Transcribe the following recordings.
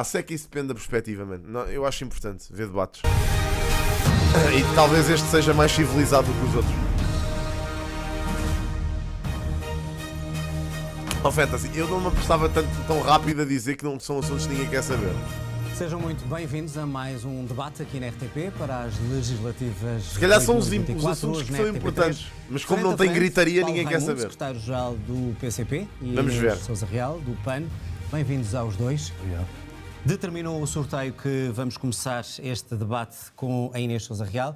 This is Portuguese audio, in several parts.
Se é que isso depende da perspectiva, mano. Não, eu acho importante ver debates. E talvez este seja mais civilizado do que os outros. Fantasy, eu não me apressava tão rápido a dizer que não são assuntos que ninguém quer saber. Sejam muito bem-vindos a mais um debate aqui na RTP para as legislativas. Se calhar são os 2024, assuntos que hoje são na RTP3. importantes, mas como Frente não a tem frente, gritaria, Paulo ninguém quer Raimundo, saber. secretário-geral do PCP, e Vamos Inês ver. Sousa Real, do PAN. Bem-vindos aos dois. Obrigado. Determinou o sorteio que vamos começar este debate com a Inês Sousa Real.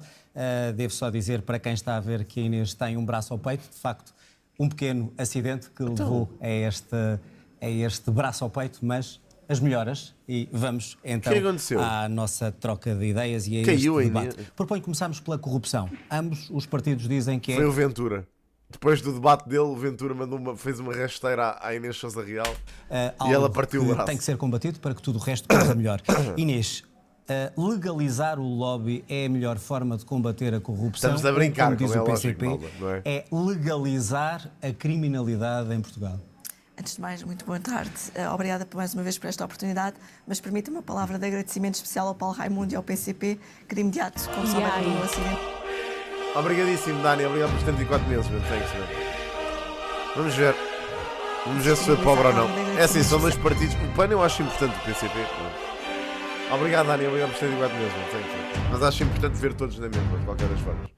Devo só dizer para quem está a ver que a Inês tem um braço ao peito, de facto, um pequeno acidente que levou a este braço ao peito, mas as melhoras, e vamos então à nossa troca de ideias e a este debate. Proponho que começarmos pela corrupção. Ambos os partidos dizem que Foi o Ventura. Depois do debate dele, o Ventura fez uma rasteira à Inês Sousa Real e ela partiu o braço. Tem que ser combatido para que tudo o resto corra melhor. Inês, legalizar o lobby é a melhor forma de combater a corrupção? Estamos a brincar, como diz o PCP, lógico, não é? É legalizar a criminalidade em Portugal? Antes de mais, muito boa tarde. Obrigada mais uma vez por esta oportunidade, mas permita-me uma palavra de agradecimento especial ao Paulo Raimundo e ao PCP, que de imediato, como souberam do acidente... Obrigadíssimo, Dani. Obrigado por 74 meses, mano. Thanks, man. Vamos ver. Vamos ver se foi pobre ou não. É assim, são dois partidos. O PAN eu acho importante, o PCP. Obrigado, Dani. Obrigado por 74 meses, mano. Thanks, mas acho importante ver todos na mesma, de qualquer das formas.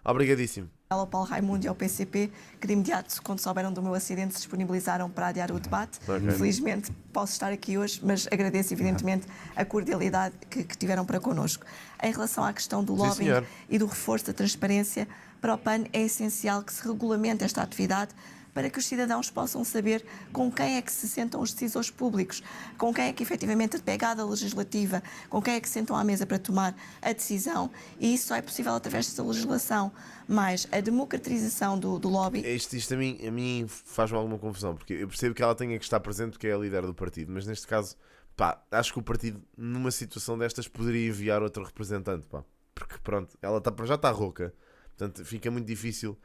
Obrigadíssimo. Ao Paulo Raimundo e ao PCP, que de imediato, quando souberam do meu acidente, se disponibilizaram para adiar o debate. Okay. Felizmente posso estar aqui hoje, mas agradeço evidentemente a cordialidade que tiveram para connosco. Em relação à questão do lobbying e do reforço da transparência, para o PAN é essencial que se regulamente esta atividade para que os cidadãos possam saber com quem é que se sentam os decisores públicos, com quem é que efetivamente a pegada legislativa, com quem é que se sentam à mesa para tomar a decisão, e isso só é possível através desta legislação. Mas a democratização do lobby... Isto a mim faz-me alguma confusão, porque eu percebo que ela tenha que estar presente porque é a líder do partido, mas neste caso, acho que o partido, numa situação destas, poderia enviar outro representante, porque pronto, ela já está rouca, portanto fica muito difícil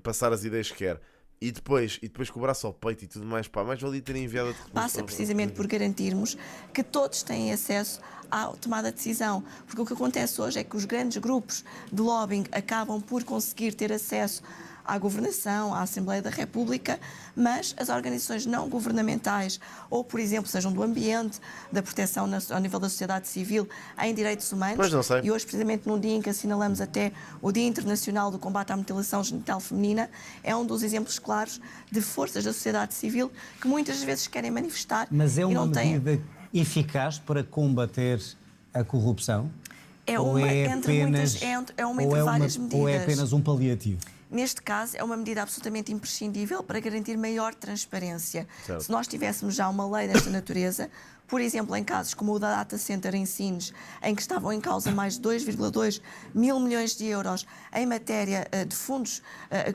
passar as ideias que quer. E depois com o braço ao peito e tudo mais, mais valia ter enviado outro... Passa precisamente por garantirmos que todos têm acesso à tomada de decisão, porque o que acontece hoje é que os grandes grupos de lobbying acabam por conseguir ter acesso à governação, à Assembleia da República, mas as organizações não governamentais, ou por exemplo, sejam do ambiente, da proteção ao nível da sociedade civil, em direitos humanos, e hoje precisamente num dia em que assinalamos até o Dia Internacional do Combate à Mutilação Genital Feminina, é um dos exemplos claros de forças da sociedade civil que muitas vezes querem manifestar. Mas é uma medida eficaz para combater a corrupção? É uma entre várias medidas. Ou é apenas um paliativo? Neste caso, é uma medida absolutamente imprescindível para garantir maior transparência. Certo. Se nós tivéssemos já uma lei desta natureza, por exemplo, em casos como o da Data Center em Sines, em que estavam em causa mais de 2,2 mil milhões de euros em matéria de fundos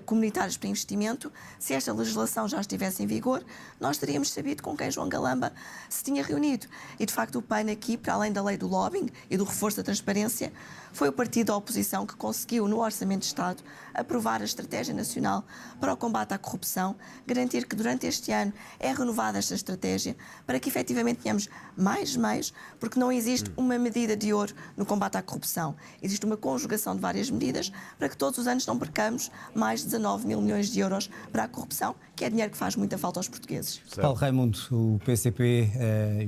comunitários para investimento, se esta legislação já estivesse em vigor, nós teríamos sabido com quem João Galamba se tinha reunido. E, de facto, o PAN aqui, para além da lei do lobbying e do reforço da transparência, foi o partido da oposição que conseguiu, no Orçamento de Estado, aprovar a Estratégia Nacional para o Combate à Corrupção, garantir que durante este ano é renovada esta estratégia para que efetivamente tenhamos mais meios, porque não existe uma medida de ouro no combate à corrupção. Existe uma conjugação de várias medidas para que todos os anos não percamos mais de 19 mil milhões de euros para a corrupção, que é dinheiro que faz muita falta aos portugueses. Certo. Paulo Raimundo, o PCP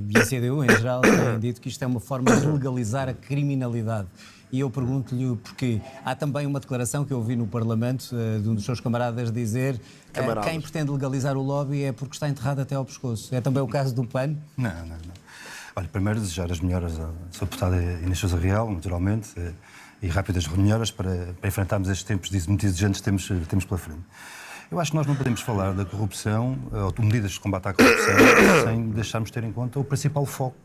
e a CDU em geral têm dito que isto é uma forma de legalizar a criminalidade. E eu pergunto-lhe o porquê. Há também uma declaração que eu ouvi no Parlamento de um dos seus camaradas dizer que quem pretende legalizar o lobby é porque está enterrado até ao pescoço. É também o caso do PAN? Não. Olha, primeiro desejar as melhoras à sua deputada Inês Sousa Real, naturalmente, e rápidas melhoras para enfrentarmos estes tempos muito exigentes que temos pela frente. Eu acho que nós não podemos falar da corrupção, ou de medidas de combate à corrupção, sem deixarmos de ter em conta o principal foco.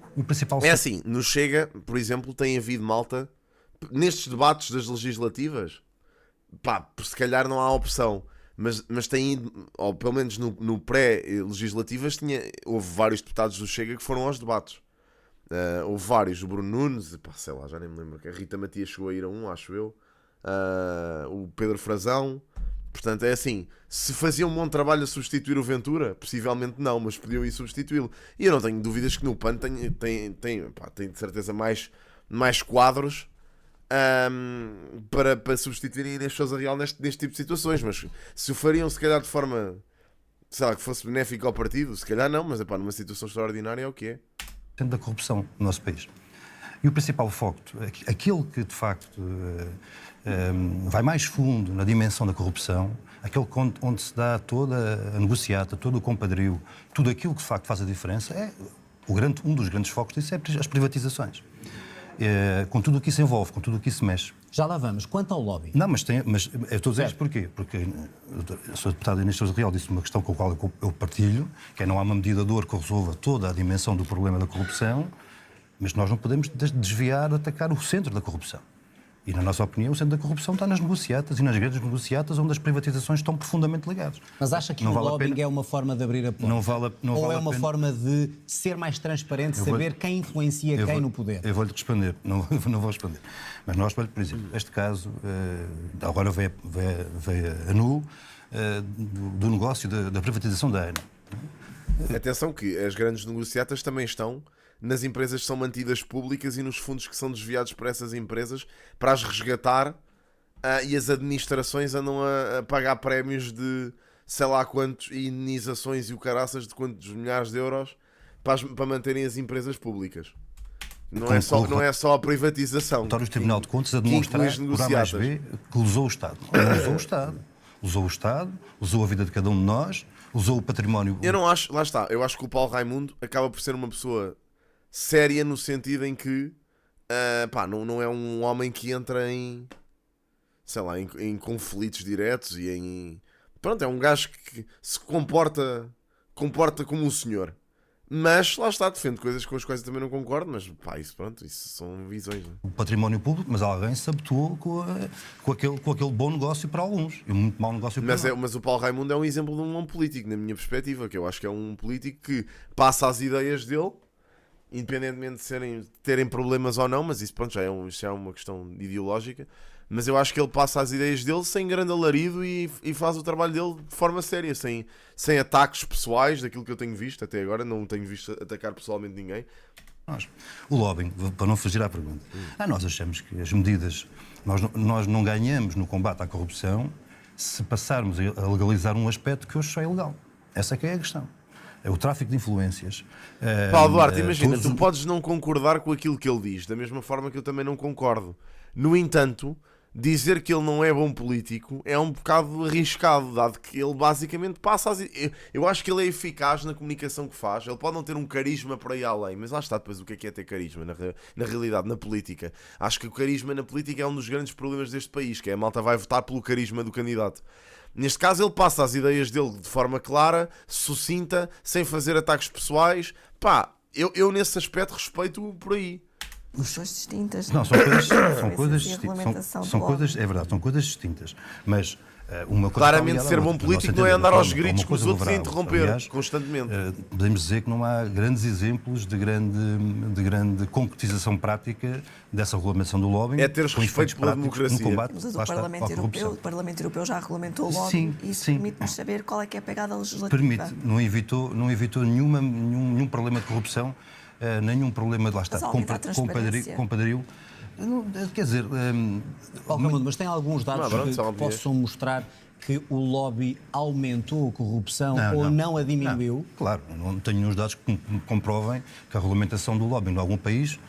É assim, no Chega, por exemplo, tem havido malta... Nestes debates das legislativas, se calhar não há opção, mas tem ido, ou pelo menos no pré-legislativas, houve vários deputados do Chega que foram aos debates. Houve vários, o Bruno Nunes, sei lá, já nem me lembro, a Rita Matias chegou a ir a um, acho eu, o Pedro Frazão, Portanto, é assim, se faziam um bom trabalho a substituir o Ventura, possivelmente não, mas podiam ir substituí-lo. E eu não tenho dúvidas que no PAN tem de certeza mais quadros para substituírem a Inês Sousa Real neste tipo de situações. Mas se o fariam, se calhar, de forma, sei lá, que fosse benéfica ao partido, se calhar não, mas numa situação extraordinária é o que é. Da corrupção no nosso país. E o principal foco, aquele que de facto vai mais fundo na dimensão da corrupção, aquele onde se dá toda a negociata, todo o compadrio, tudo aquilo que de facto faz a diferença, um dos grandes focos disso é as privatizações. Com tudo o que isso envolve, com tudo o que isso mexe. Já lá vamos. Quanto ao lobby? Não, mas eu estou a dizer isto porquê? Porque a Sra. Deputada Inês Sousa Real disse uma questão com a qual eu partilho, que é não há uma medida de ouro que resolva toda a dimensão do problema da corrupção, mas nós não podemos desviar, atacar o centro da corrupção. E, na nossa opinião, o centro da corrupção está nas negociatas e nas grandes negociatas onde as privatizações estão profundamente ligadas. Mas acha que o lobbying é uma forma de abrir a porta? Ou é uma forma de ser mais transparente, saber quem influencia quem no poder? Eu vou-lhe responder, não vou responder. Mas nós, por exemplo, este caso, agora veio a nu do negócio da privatização da ANA. Atenção que as grandes negociatas também estão nas empresas que são mantidas públicas e nos fundos que são desviados para essas empresas para as resgatar, e as administrações andam a pagar prémios de sei lá quantos, e indenizações e o caraças de quantos milhares de euros para manterem as empresas públicas. Não é só a privatização. O Tribunal de Contas a demonstrar por A mais B que usou o Estado. Não usou o Estado. Usou o Estado, usou a vida de cada um de nós, usou o património... Eu não acho, lá está, eu acho que o Paulo Raimundo acaba por ser uma pessoa séria no sentido em que não é um homem que entra em, sei lá, em conflitos diretos e em... Pronto, é um gajo que se comporta como um senhor. Mas lá está, defende coisas com as quais eu também não concordo, mas isso são visões. Não? O património público, mas alguém se habituou com aquele bom negócio para alguns e um muito mau negócio para outros. Mas o Paulo Raimundo é um exemplo de um bom político, na minha perspectiva, que eu acho que é um político que passa as ideias dele, independentemente de terem problemas ou não, mas isso já é uma questão ideológica. Mas eu acho que ele passa as ideias dele sem grande alarido e faz o trabalho dele de forma séria, sem ataques pessoais, daquilo que eu tenho visto até agora. Não tenho visto atacar pessoalmente ninguém. O lobbying, para não fugir à pergunta, nós achamos que as medidas... Nós não ganhamos no combate à corrupção se passarmos a legalizar um aspecto que hoje só é ilegal. Essa é que é a questão. É o tráfico de influências. Paulo Duarte, imagina, tu podes não concordar com aquilo que ele diz, da mesma forma que eu também não concordo. No entanto, dizer que ele não é bom político é um bocado arriscado, dado que ele basicamente passa eu acho que ele é eficaz na comunicação que faz. Ele pode não ter um carisma para ir além, mas lá está depois o que é ter carisma na realidade, na política. Acho que o carisma na política é um dos grandes problemas deste país, que é a malta vai votar pelo carisma do candidato. Neste caso ele passa as ideias dele de forma clara, sucinta, sem fazer ataques pessoais. Eu nesse aspecto respeito por aí. São distintas. Não, são coisas distintas. É verdade, são coisas distintas. Mas uma coisa claramente ser bom político não é andar aos gritos com os outros e interromper constantemente. Podemos dizer que não há grandes exemplos de grande concretização prática dessa regulamentação do lobbying. É teres respeito pela democracia. Mas o Parlamento Europeu já regulamentou o lobbying e isso permite-nos saber qual é que é a pegada legislativa. Permite, não evitou nenhum problema de corrupção. Nenhum problema de lá está, compadrio. Quer dizer... Paulo Raimundo, mas tem alguns dados que possam mostrar que o lobby aumentou a corrupção ou não a diminuiu? Claro, não tenho nenhum dados que comprovem que a regulamentação do lobby em algum país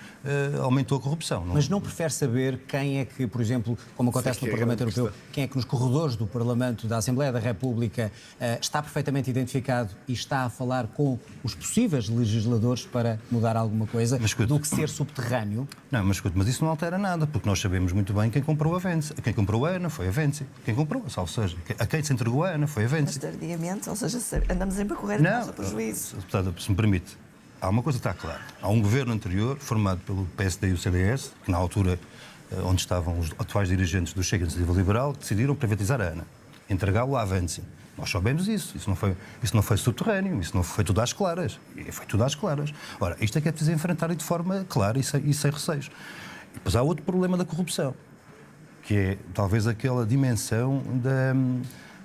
aumentou a corrupção. Mas não prefere saber quem é que, por exemplo, como acontece no Parlamento Europeu, quem é que nos corredores do Parlamento, da Assembleia da República, está perfeitamente identificado e está a falar com os possíveis legisladores para mudar alguma coisa, do que ser subterrâneo? Não, mas isso não altera nada, porque nós sabemos muito bem quem comprou a Venci. Quem comprou a ANA foi a Venci. Quem comprou, ou seja, a quem se entregou a ANA foi a Venci. Mas tardiamente, ou seja, andamos sempre a correr atrás do prejuízo. Portanto, se me permite, há uma coisa que está clara. Há um governo anterior, formado pelo PSD e o CDS, que na altura onde estavam os atuais dirigentes do Chega de Iniciativa Liberal, decidiram privatizar a ANA, entregá-lo à Venci. Nós soubemos isso. Isso não foi subterrâneo, isso não foi tudo às claras. Foi tudo às claras. Ora, isto é que é preciso enfrentar de forma clara e sem receios. E depois há outro problema da corrupção, que é talvez aquela dimensão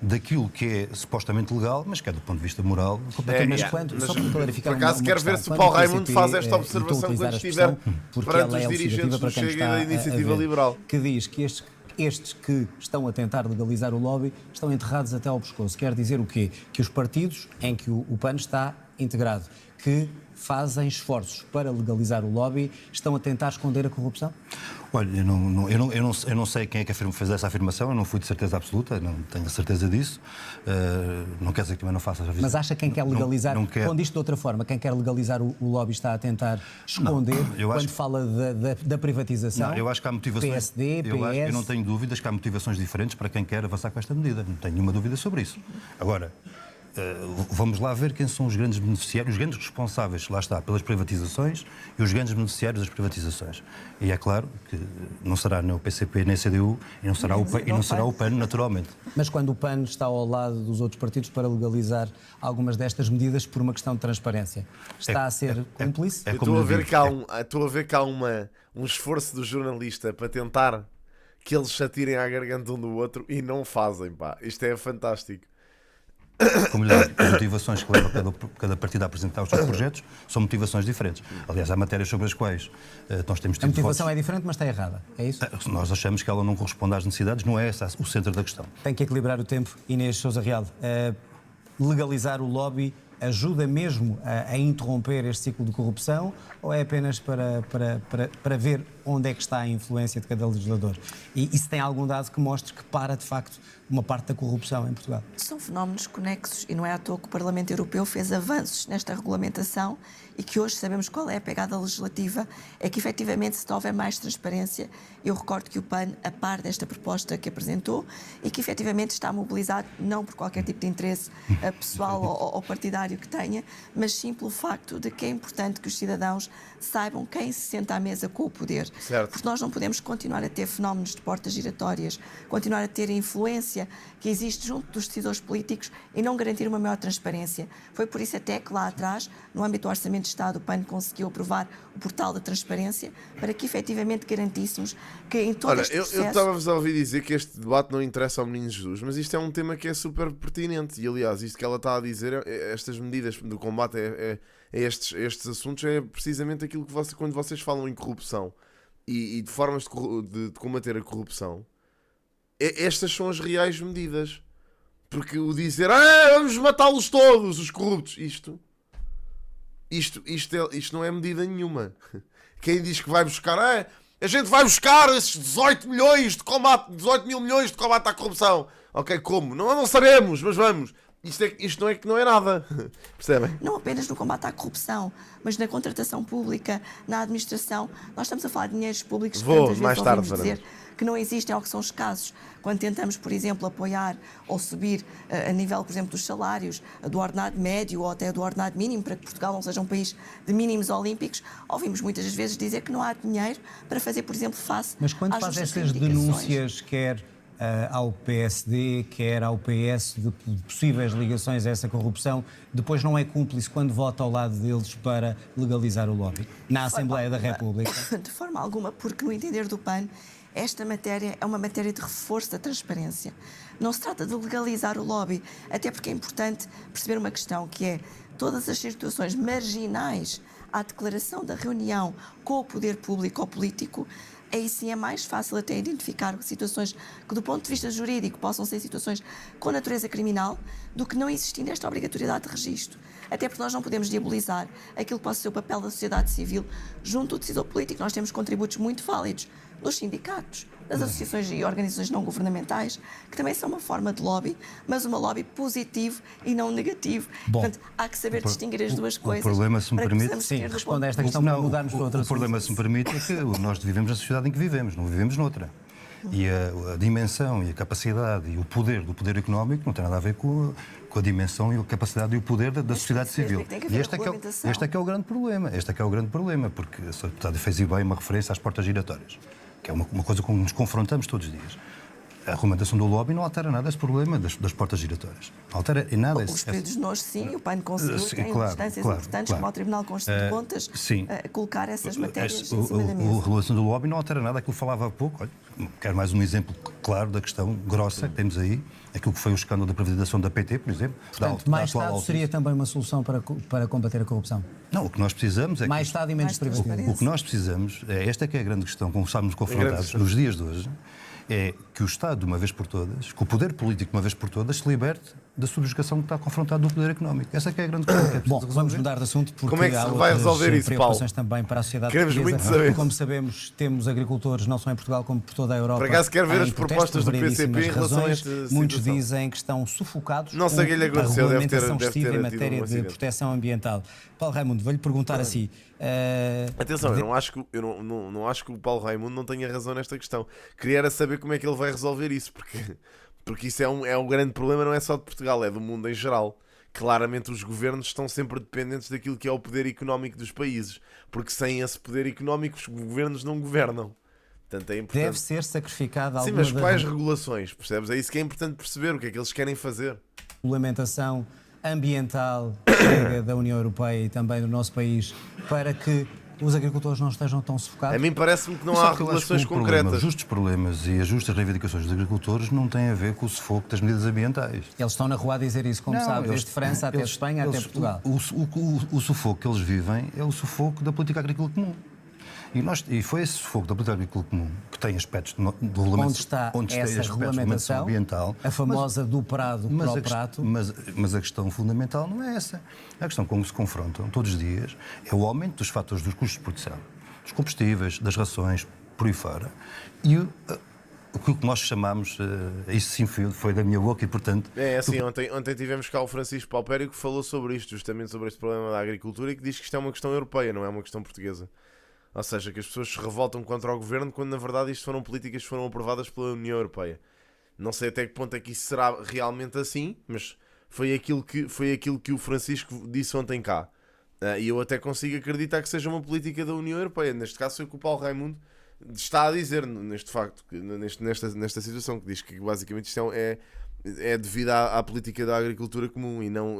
daquilo que é supostamente legal, mas que é do ponto de vista moral completamente... Só para clarificar por acaso uma quero ver questão, se o quando Paulo o Raimundo PCP, faz esta e observação estou a quando utilizar a estiver expressão porque perante ela os é o dirigentes objetiva do para quem Chega e está da a Iniciativa ver, Liberal. que diz que estes que estão a tentar legalizar o lobby estão enterrados até ao pescoço. Quer dizer o quê? Que os partidos em que o PAN está integrado, que fazem esforços para legalizar o lobby, estão a tentar esconder a corrupção? Olha, eu não sei quem é que fez essa afirmação, eu não fui de certeza absoluta, não tenho certeza disso. Não quer dizer que também não faça a revisão. Mas acha que quem quer legalizar, quando isto de outra forma, quem quer legalizar o lobby está a tentar esconder quando fala da privatização? Não, eu acho que há motivações. PSD, PS... Eu não tenho dúvidas que há motivações diferentes para quem quer avançar com esta medida. Não tenho nenhuma dúvida sobre isso. Agora, vamos lá ver quem são os grandes beneficiários, os grandes responsáveis, lá está, pelas privatizações e os grandes beneficiários das privatizações. E é claro que não será nem o PCP nem a CDU e não será o PAN, naturalmente. Mas quando o PAN está ao lado dos outros partidos para legalizar algumas destas medidas por uma questão de transparência, está a ser cúmplice? Estou a ver que há um esforço do jornalista para tentar que eles se atirem à garganta um do outro e não fazem, pá. Isto é fantástico. Como lhe digo, as motivações que leva cada partido a apresentar os seus projetos são motivações diferentes. Aliás, há matérias sobre as quais nós temos tido A motivação votos. é diferente, mas está errada. É isso? Nós achamos que ela não corresponde às necessidades, não é esse o centro da questão. Tem que equilibrar o tempo. Inês Sousa Real, legalizar o lobby ajuda mesmo a interromper este ciclo de corrupção ou é apenas para ver onde é que está a influência de cada legislador? E se tem algum dado que mostre que para, de facto, uma parte da corrupção em Portugal? São fenómenos conexos e não é à toa que o Parlamento Europeu fez avanços nesta regulamentação e que hoje sabemos qual é a pegada legislativa, é que efetivamente se houver mais transparência, eu recordo que o PAN, a par desta proposta que apresentou e que efetivamente está mobilizado não por qualquer tipo de interesse pessoal ou partidário que tenha, mas sim pelo facto de que é importante que os cidadãos saibam quem se senta à mesa com o poder. Certo. Porque nós não podemos continuar a ter fenómenos de portas giratórias, continuar a ter a influência que existe junto dos decisores políticos e não garantir uma maior transparência. Foi por isso até que lá atrás, no âmbito do Orçamento de Estado, o PAN conseguiu aprovar o portal da transparência para que efetivamente garantíssemos que em todo este processo... Eu estava-vos a ouvir dizer que este debate não interessa ao Menino Jesus, mas isto é um tema que é super pertinente e, aliás, isto que ela está a dizer, estas medidas do combate a estes assuntos é precisamente aquilo que quando vocês falam em corrupção e de formas de combater a corrupção, estas são as reais medidas. Porque o dizer vamos matá-los todos, os corruptos, isto não é medida nenhuma. Quem diz que vai buscar a gente vai buscar esses 18 mil milhões de combate à corrupção. Ok, como? Não sabemos, mas vamos. Isto não é nada. Percebem? Não apenas no combate à corrupção, mas na contratação pública, na administração. Nós estamos a falar de dinheiros públicos que tantas vezes ouvimos dizer que não existem ou que são escassos. Quando tentamos, por exemplo, apoiar ou subir a nível, por exemplo, dos salários, do ordenado médio ou até do ordenado mínimo, para que Portugal não seja um país de mínimos olímpicos, ouvimos muitas vezes dizer que não há dinheiro para fazer, por exemplo, face Mas quando às faz justas estas reivindicações. denúncias, quer ao PSD, quer ao PS, de possíveis ligações a essa corrupção, depois não é cúmplice quando vota ao lado deles para legalizar o lobby na Assembleia da República? De forma alguma, porque no entender do PAN, esta matéria é uma matéria de reforço da transparência. Não se trata de legalizar o lobby, até porque é importante perceber uma questão que é todas as situações marginais à declaração da reunião com o poder público ou político, aí sim é mais fácil até identificar situações que, do ponto de vista jurídico, possam ser situações com natureza criminal, do que não existindo esta obrigatoriedade de registro. Até porque nós não podemos diabolizar aquilo que possa ser o papel da sociedade civil junto do decisor político. Nós temos contributos muito válidos dos sindicatos, das associações e organizações não governamentais, que também são uma forma de lobby, mas uma lobby positivo e não negativo. Bom, portanto, há que saber distinguir as duas coisas. O problema, se me permite... Sim, responda a esta questão para mudarmos para outra. O problema, se me permite, é que nós vivemos na sociedade em que vivemos, não vivemos noutra. E a dimensão e a capacidade e o poder do poder económico não tem nada a ver com a dimensão e a capacidade e o poder da sociedade civil. E este é que é o grande problema. Este é que é o grande problema, porque a Sra. Deputada fez bem uma referência às portas giratórias, que é uma coisa com que nos confrontamos todos os dias. a regulamentação do lobby não altera nada esse problema das portas giratórias. Não altera em nada Os períodos de nós, sim, o PAN conseguiu, tem instâncias importantes, como ao Tribunal Constitucional de Contas, colocar essas matérias em cima da mesa. A regulação do lobby não altera nada, aquilo que falava há pouco. Olha, quero mais um exemplo claro da questão grossa que temos aí, aquilo que foi o escândalo da privatização da PT, por exemplo. Portanto, mais Estado seria também uma solução para combater a corrupção? Não, o que nós precisamos é mais Estado e menos privatização. O que nós precisamos, esta que é a grande questão, com que estamos confrontados nos dias de hoje, é que o Estado, de uma vez por todas, que o poder político, de uma vez por todas, se liberte da subjugação que está confrontado do poder económico. Essa é que é a grande questão. Que é Bom, vamos mudar de assunto porque como é que se há vai resolver isso, preocupações Paulo? também para a sociedade Queremos portuguesa. muito saber. Como sabemos, temos agricultores, não só em Portugal, como por toda a Europa. Por acaso quero ver as em protesto propostas do por PCP em relação a razões. esta situação. Muitos dizem que estão sufocados Não sei com quem lhe a agradeceu, deve ter regulamentação tido excessiva em um matéria de acidente. proteção ambiental. Paulo Raimundo, vou-lhe perguntar assim... Atenção, eu não acho que o Paulo Raimundo não tenha razão nesta questão. Queria era saber como é que ele vai resolver isso, porque isso é um grande problema, não é só de Portugal, é do mundo em geral. Claramente os governos estão sempre dependentes daquilo que é o poder económico dos países, porque sem esse poder económico os governos não governam. Portanto, é importante. Deve ser sacrificada Sim, alguma mas quais regulações? Percebes? É isso que é importante perceber, o que é que eles querem fazer. regulamentação ambiental da União Europeia e também do nosso país para que os agricultores não estejam tão sufocados? A mim parece-me que não há regulações concretas. Os justos problemas e as justas reivindicações dos agricultores não têm a ver com o sufoco das medidas ambientais. Eles estão na rua a dizer isso, como sabe, desde França até Espanha, até Portugal. O sufoco que eles vivem é o sufoco da política agrícola comum. E foi esse sufoco da política agrícola comum que tem aspectos de regulamentação. Onde está essa regulamentação ambiental, a famosa do prado para o prato? Mas a questão fundamental não é essa. A questão com que se confrontam todos os dias é o aumento dos fatores dos custos de produção, dos combustíveis, das rações, por aí fora. E o que nós chamamos, isso sim foi da minha boca e, portanto... É assim, ontem tivemos cá o Francisco Palpério que falou sobre isto, justamente sobre este problema da agricultura, e que diz que isto é uma questão europeia, não é uma questão portuguesa. Ou seja, que as pessoas se revoltam contra o governo quando na verdade isto foram políticas que foram aprovadas pela União Europeia. Não sei até que ponto é que isso será realmente assim, mas foi aquilo que o Francisco disse ontem cá. E eu até consigo acreditar que seja uma política da União Europeia. Neste caso foi o que o Paulo Raimundo está a dizer, neste facto, nesta situação, que diz que basicamente isto é devido à política da agricultura comum e não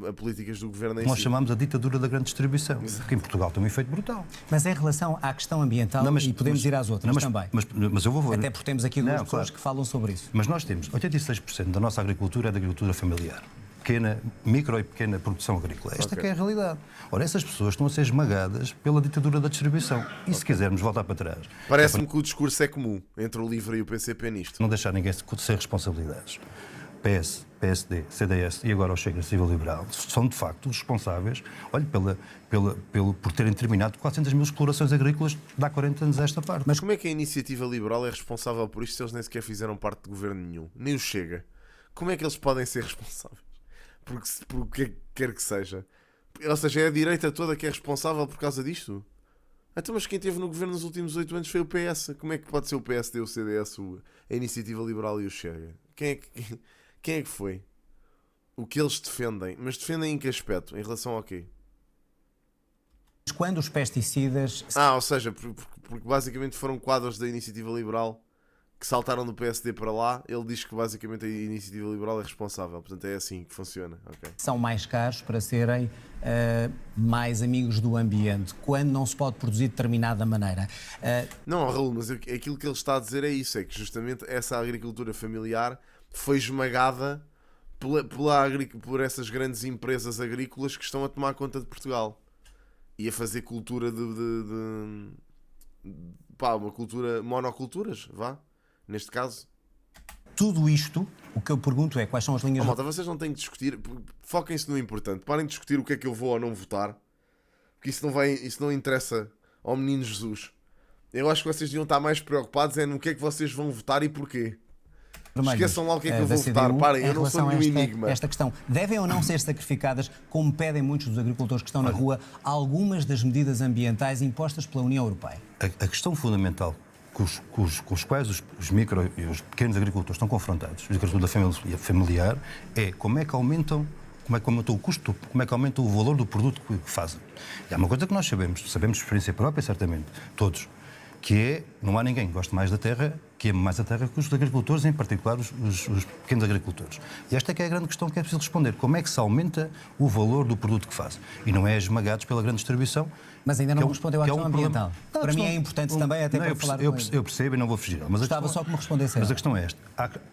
a políticas do governo em si. Nós chamamos a ditadura da grande distribuição, que em Portugal tem um efeito brutal. Mas em relação à questão ambiental, e podemos ir às outras também. Mas eu vou... Até porque temos aqui duas pessoas que falam sobre isso. Mas nós temos 86% da nossa agricultura é de agricultura familiar. Micro e pequena produção agrícola. Esta que é a realidade. Ora, essas pessoas estão a ser esmagadas pela ditadura da distribuição. E se quisermos voltar para trás... Parece-me que o discurso é comum entre o LIVRE e o PCP nisto. Não deixar ninguém ser responsabilidades. PS, PSD, CDS e agora o Chega Civil Liberal são de facto os responsáveis, olha, por terem terminado 400 mil explorações agrícolas de há 40 anos a esta parte. Mas como é que a Iniciativa Liberal é responsável por isto se eles nem sequer fizeram parte de governo nenhum? Nem o Chega. Como é que eles podem ser responsáveis? Por o que quer que seja. Ou seja, é a direita toda que é responsável por causa disto? Então, mas quem esteve no governo nos últimos 8 anos foi o PS. Como é que pode ser o PSD, o CDS, a Iniciativa Liberal e o Chega? Quem é que foi? O que eles defendem? Mas defendem em que aspecto? Em relação ao quê? Quando os pesticidas... Ou seja, porque basicamente foram quadros da Iniciativa Liberal que saltaram do PSD para lá, ele diz que basicamente a Iniciativa Liberal é responsável. Portanto, é assim que funciona. Okay. São mais caros para serem mais amigos do ambiente, quando não se pode produzir de determinada maneira. Não, Raul, mas aquilo que ele está a dizer é isso, é que justamente essa agricultura familiar foi esmagada por essas grandes empresas agrícolas que estão a tomar conta de Portugal e a fazer cultura uma cultura, monoculturas, neste caso. Tudo isto, o que eu pergunto é quais são as linhas... Malta, vocês não têm que discutir, foquem-se no importante, parem de discutir o que é que eu vou ou não votar, porque isso não interessa ao menino Jesus. Eu acho que vocês deviam estar mais preocupados no que é que vocês vão votar e porquê. Esqueçam lá o que é que eu vou votar. Parem, eu não sou nenhum enigma. Esta questão, devem ou não ser sacrificadas, como pedem muitos dos agricultores que estão na rua, algumas das medidas ambientais impostas pela União Europeia? A questão fundamental com os quais os micro e os pequenos agricultores estão confrontados, os agricultores da familiar, é como é que aumentam o custo, como é que aumenta o valor do produto que fazem. E há uma coisa que nós sabemos de experiência própria, certamente, todos, que é, não há ninguém que goste mais da terra, que ame mais a terra que os agricultores, em particular os pequenos agricultores. E esta é que é a grande questão que é preciso responder. Como é que se aumenta o valor do produto que faz? E não é esmagados pela grande distribuição. Mas ainda não respondeu à questão ambiental. Não, para mim é importante também até para falar com ele. Eu percebo e não vou fugir. Mas Gostava só que me respondesse. Mas a questão é esta.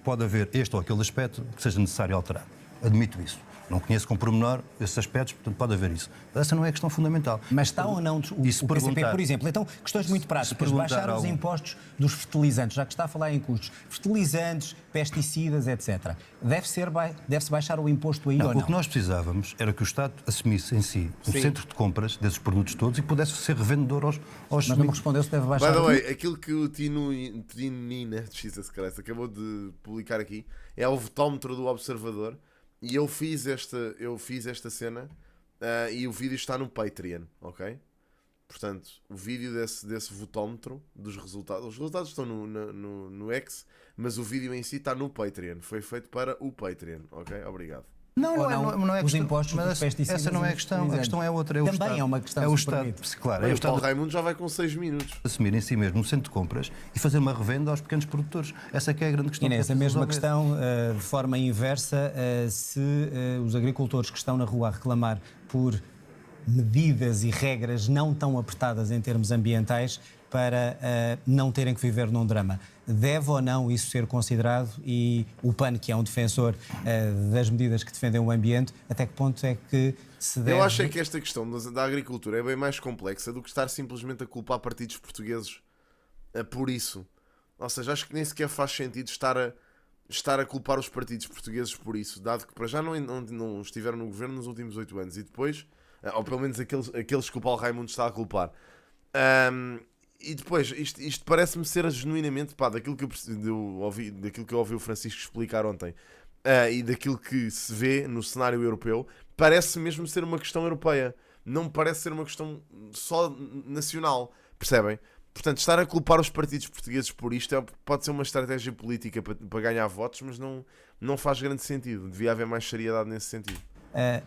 Pode haver este ou aquele aspecto que seja necessário alterar. Admito isso. Não conheço com pormenor esses aspectos, portanto pode haver isso. Mas essa não é a questão fundamental. Mas está ou não o PCP, por exemplo? Então, questões muito práticas. Baixar os impostos dos fertilizantes, já que está a falar em custos. Fertilizantes, pesticidas, etc. Deve-se baixar o imposto aí ou não? O que nós precisávamos era que o Estado assumisse em si um centro de compras desses produtos todos e pudesse ser revendedor aos Mas não me respondeu se deve baixar. By the way, aquilo que o Tino Nina acabou de publicar aqui é o votómetro do Observador. E eu fiz esta cena e o vídeo está no Patreon, ok? Portanto, o vídeo desse votómetro dos resultados. Os resultados estão no X, mas o vídeo em si está no Patreon. Foi feito para o Patreon, ok? Obrigado. Não é os questão, impostos dos pesticidas. Essa não é a questão. A questão é outra. Também Estado, é uma questão. É o Estado. Claro, é o Paulo Estado Raimundo já vai com 6 minutos. assumir em si mesmo um centro de compras e fazer uma revenda aos pequenos produtores. Essa é que é a grande questão. Inês, a mesma questão, de forma inversa, se os agricultores que estão na rua a reclamar por medidas e regras não tão apertadas em termos ambientais para não terem que viver num drama. Deve ou não isso ser considerado? E o PAN, que é um defensor das medidas que defendem o ambiente, até que ponto é que se deve... Eu acho que esta questão da agricultura é bem mais complexa do que estar simplesmente a culpar partidos portugueses por isso. Ou seja, acho que nem sequer faz sentido estar a culpar os partidos portugueses por isso, dado que para já não estiveram no governo nos últimos 8 anos e depois, ou pelo menos aqueles que o Paulo Raimundo está a culpar. E depois, isto parece-me ser genuinamente, daquilo que eu ouvi o Francisco explicar ontem e daquilo que se vê no cenário europeu, parece mesmo ser uma questão europeia. Não me parece ser uma questão só nacional, percebem? Portanto, estar a culpar os partidos portugueses por isto pode ser uma estratégia política para ganhar votos, mas não faz grande sentido. Devia haver mais seriedade nesse sentido.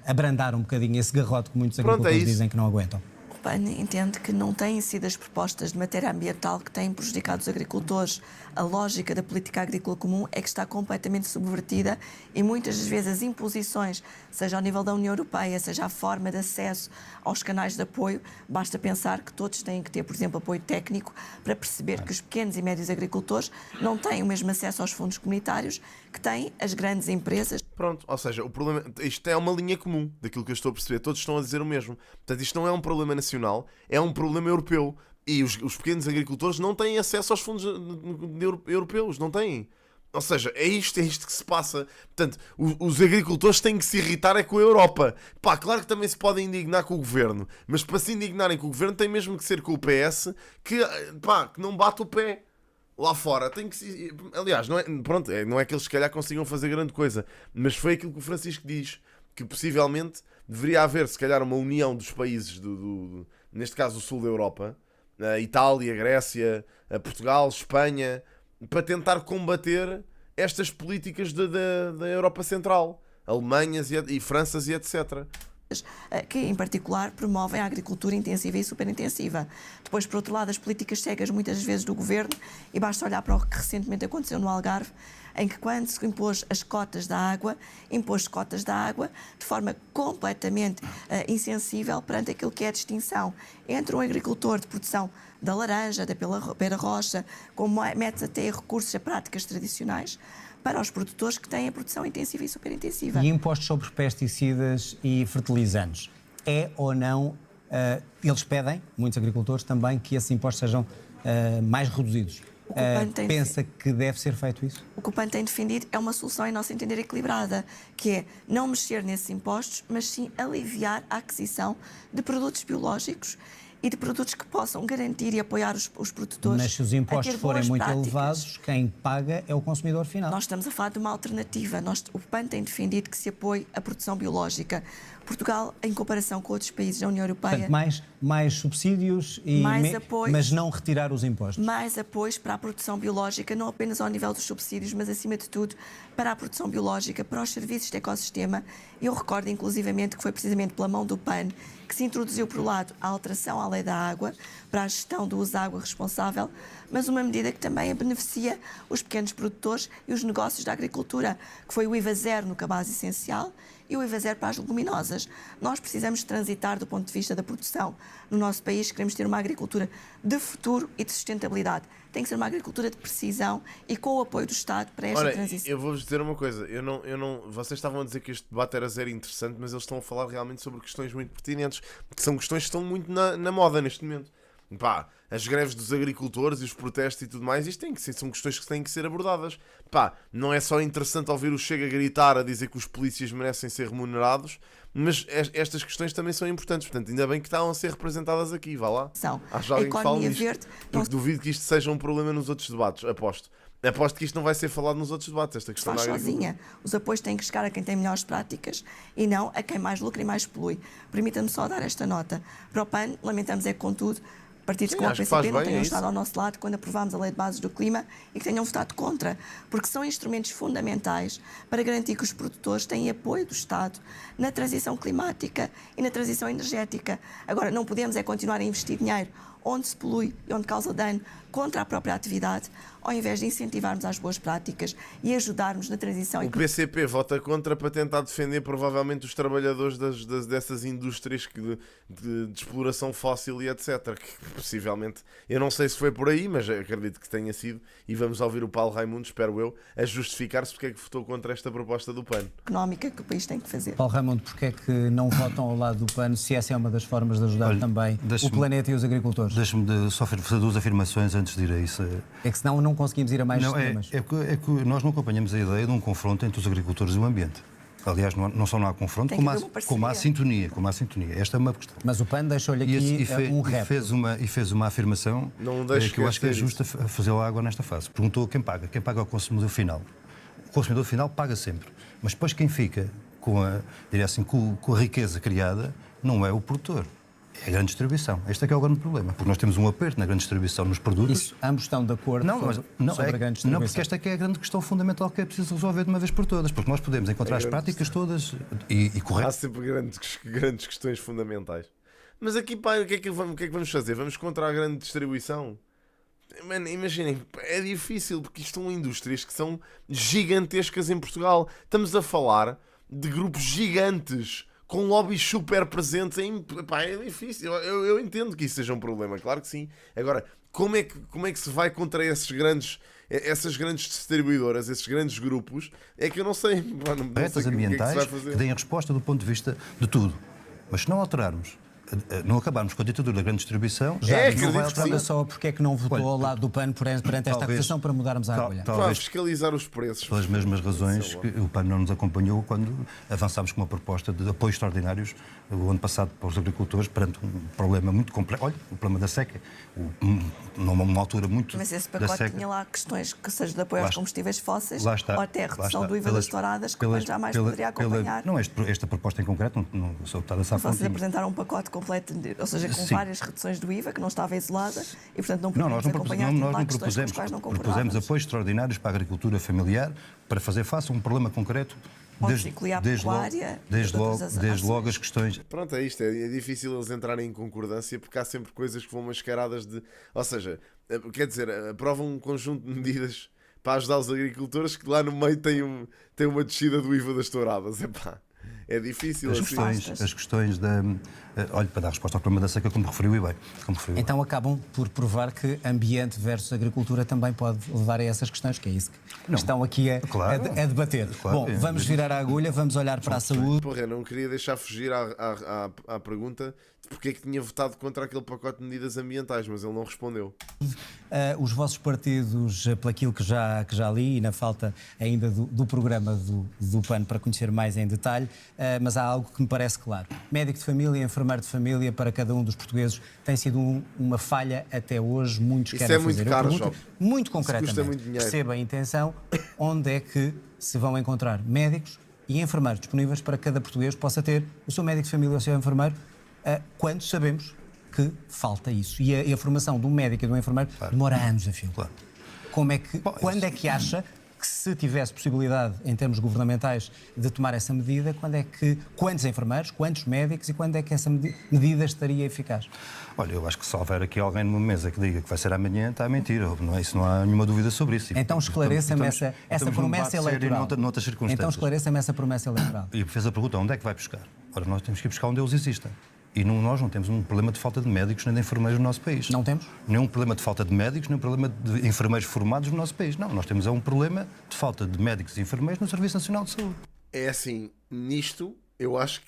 Abrandar um bocadinho esse garrote que muitos agricultores dizem que não aguentam. O PAN entende que não têm sido as propostas de matéria ambiental que têm prejudicado os agricultores. A lógica da política agrícola comum é que está completamente subvertida e muitas das vezes as imposições, seja ao nível da União Europeia, seja a forma de acesso aos canais de apoio, basta pensar que todos têm que ter, por exemplo, apoio técnico para perceber que os pequenos e médios agricultores não têm o mesmo acesso aos fundos comunitários que têm as grandes empresas. Pronto, ou seja, o problema, isto é uma linha comum daquilo que eu estou a perceber, todos estão a dizer o mesmo. Portanto, isto não é um problema nacional, é um problema europeu. E os pequenos agricultores não têm acesso aos fundos europeus, não têm. Ou seja, é isto que se passa. Portanto, os agricultores têm que se irritar com a Europa. Claro que também se podem indignar com o governo, mas para se indignarem com o governo tem mesmo que ser com o PS que não bate o pé. Lá fora tem que se... Aliás, não é que eles se calhar consigam fazer grande coisa, mas foi aquilo que o Francisco diz, que possivelmente deveria haver se calhar uma união dos países neste caso o sul da Europa, a Itália, a Grécia, a Portugal, Espanha, para tentar combater estas políticas da Europa Central, Alemanhas e Franças e etc. Que, em particular, promovem a agricultura intensiva e superintensiva. Depois, por outro lado, as políticas cegas, muitas vezes, do governo, e basta olhar para o que recentemente aconteceu no Algarve, em que, quando se impôs as cotas da água, impôs cotas da água de forma completamente insensível perante aquilo que é a distinção entre um agricultor de produção da laranja, da pera rocha, como mete até recursos a práticas tradicionais, para os produtores que têm a produção intensiva e superintensiva. E impostos sobre pesticidas e fertilizantes, é ou não, eles pedem, muitos agricultores também, que esses impostos sejam mais reduzidos. Pensa que deve ser feito isso? O que o PAN tem defendido é uma solução, em nosso entender, equilibrada, que é não mexer nesses impostos, mas sim aliviar a aquisição de produtos biológicos e de produtos que possam garantir e apoiar os produtores. Mas se os impostos forem muito práticas, elevados, quem paga é o consumidor final. Nós estamos a falar de uma alternativa. O PAN tem defendido que se apoie a produção biológica. Portugal, em comparação com outros países da União Europeia... Portanto, mais subsídios, mas não retirar os impostos. Mais apoios para a produção biológica, não apenas ao nível dos subsídios, mas, acima de tudo, para a produção biológica, para os serviços de ecossistema. Eu recordo, inclusivamente, que foi precisamente pela mão do PAN que se introduziu, por um lado, a alteração à lei da água para a gestão do uso da água responsável, mas uma medida que também beneficia os pequenos produtores e os negócios da agricultura, que foi o IVA zero no cabaz essencial e o IVA zero para as leguminosas. Nós precisamos transitar do ponto de vista da produção. No nosso país queremos ter uma agricultura de futuro e de sustentabilidade. Tem que ser uma agricultura de precisão e com o apoio do Estado para esta transição. Eu vou-vos dizer uma coisa, vocês estavam a dizer que este debate era zero interessante, mas eles estão a falar realmente sobre questões muito pertinentes, que são questões que estão muito na moda neste momento. Pá, as greves dos agricultores e os protestos e tudo mais, isto tem que ser, são questões que têm que ser abordadas. Pá, não é só interessante ouvir o Chega a gritar a dizer que os polícias merecem ser remunerados, mas estas questões também são importantes. Portanto, ainda bem que estão a ser representadas aqui, vá lá. Acho alguém que fale nisto, porque duvido que isto seja um problema nos outros debates, aposto. Aposto que isto não vai ser falado nos outros debates, esta questão faz da agricultura. Sozinha. Os apoios têm que chegar a quem tem melhores práticas e não a quem mais lucra e mais polui. Permita-me só dar esta nota. Para o PAN, lamentamos contudo, partidos como o PCP não tenham estado ao nosso lado quando aprovámos a Lei de Bases do Clima e que tenham votado contra, porque são instrumentos fundamentais para garantir que os produtores têm apoio do Estado na transição climática e na transição energética. Agora, não podemos continuar a investir dinheiro onde se polui e onde causa dano contra a própria atividade, ao invés de incentivarmos as boas práticas e ajudarmos na transição. O PCP vota contra para tentar defender provavelmente os trabalhadores dessas indústrias de exploração fóssil e etc. Que possivelmente, eu não sei se foi por aí, mas acredito que tenha sido, e vamos ouvir o Paulo Raimundo, espero eu, a justificar-se porque é que votou contra esta proposta do PAN. Económica que o país tem que fazer. Paulo Raimundo, porque é que não votam ao lado do PAN, se essa é uma das formas de ajudar também o planeta e os agricultores? Deixe-me só fazer duas afirmações antes de ir a isso. É que senão não conseguimos ir a mais temas. É que nós não acompanhamos a ideia de um confronto entre os agricultores e o ambiente. Aliás, não só não há confronto, como há sintonia. Esta é uma questão. Mas o PAN deixou-lhe aqui um rap. E fez uma afirmação que eu acho que é justa fazê-la agora nesta fase. Perguntou quem paga. Quem paga é o consumidor final. O consumidor final paga sempre. Mas depois quem fica com a riqueza criada não é o produtor. É a grande distribuição. Este é que é o grande problema. Porque nós temos um aperto na grande distribuição nos produtos. Isso, ambos estão de acordo sobre a grande distribuição. Não, porque esta é que é a grande questão fundamental que é preciso resolver de uma vez por todas. Porque nós podemos encontrar as práticas todas e corretas. Há sempre grandes questões fundamentais. Mas aqui, pá, o que é que vamos fazer? Vamos contra a grande distribuição? Mano, imaginem, é difícil porque isto são indústrias que são gigantescas em Portugal. Estamos a falar de grupos gigantes com lobbies super presentes. Pá, é difícil. Eu entendo que isso seja um problema, claro que sim. Agora, como é que se vai contra essas grandes distribuidoras, esses grandes grupos? É que eu não sei. Mano, não sei ambientais que deem a resposta do ponto de vista de tudo. Mas se não alterarmos, não acabarmos com a ditadura da grande distribuição, não vai alterar só porque é que não votou ao lado do PAN perante esta acusação para mudarmos a agulha. Talvez fiscalizar os preços. Pelas mesmas razões que o PAN não nos acompanhou quando avançámos com uma proposta de apoios extraordinários o ano passado para os agricultores perante um problema muito complexo. Olha, o problema da seca, numa altura muito. Mas esse pacote tinha lá questões que seja de apoio aos combustíveis fósseis ou até a redução do IVA das touradas, que o PAN jamais poderia acompanhar. Não, esta proposta em concreto, não sou deputada Sá. Vocês apresentaram um pacote completo, ou seja, com várias reduções do IVA, que não estava isolada, e portanto não podemos acompanhar. Nós não propusemos apoios extraordinários para a agricultura familiar para fazer face a um problema concreto. Desde logo as questões. Pronto, é isto. É difícil eles entrarem em concordância porque há sempre coisas que vão mascaradas de. Ou seja, quer dizer, aprovam um conjunto de medidas para ajudar os agricultores que lá no meio tem uma descida do IVA das touradas. É difícil as questões da. Olha, para dar resposta ao problema da seca, como referiu e bem. Então acabam por provar que ambiente versus agricultura também pode levar a essas questões, que é isso que estão aqui a debater. Claro, bom, vamos virar a agulha, vamos olhar para a saúde. Porra, não queria deixar fugir à pergunta de porque é que tinha votado contra aquele pacote de medidas ambientais, mas ele não respondeu. Os vossos partidos, pelo aquilo que já li e na falta ainda do programa do PAN para conhecer mais em detalhe, mas há algo que me parece claro. Médico de família, enfermeiro de família para cada um dos portugueses tem sido uma falha até hoje. Muitos querem é muito fazer. Caro, muito concretamente, muito perceba a intenção, onde é que se vão encontrar médicos e enfermeiros disponíveis para que cada português possa ter o seu médico de família ou o seu enfermeiro, quando sabemos que falta isso. E a formação de um médico e de um enfermeiro demora anos a fio. Claro. Quando é que acha que se tivesse possibilidade, em termos governamentais, de tomar essa medida, quantos enfermeiros, quantos médicos e quando é que essa medida estaria eficaz? Olha, eu acho que se houver aqui alguém numa mesa que diga que vai ser amanhã, está a mentir. Não é isso, não há nenhuma dúvida sobre isso. Então esclareça-me essa promessa eleitoral. Noutras circunstâncias. Então esclareça-me essa promessa eleitoral. E fez a pergunta, onde é que vai buscar? Ora, nós temos que ir buscar onde eles existem. E nós não temos um problema de falta de médicos nem de enfermeiros no nosso país. Não temos? Nenhum problema de falta de médicos, nenhum problema de enfermeiros formados no nosso país. Não, nós temos um problema de falta de médicos e enfermeiros no Serviço Nacional de Saúde. É assim, nisto eu acho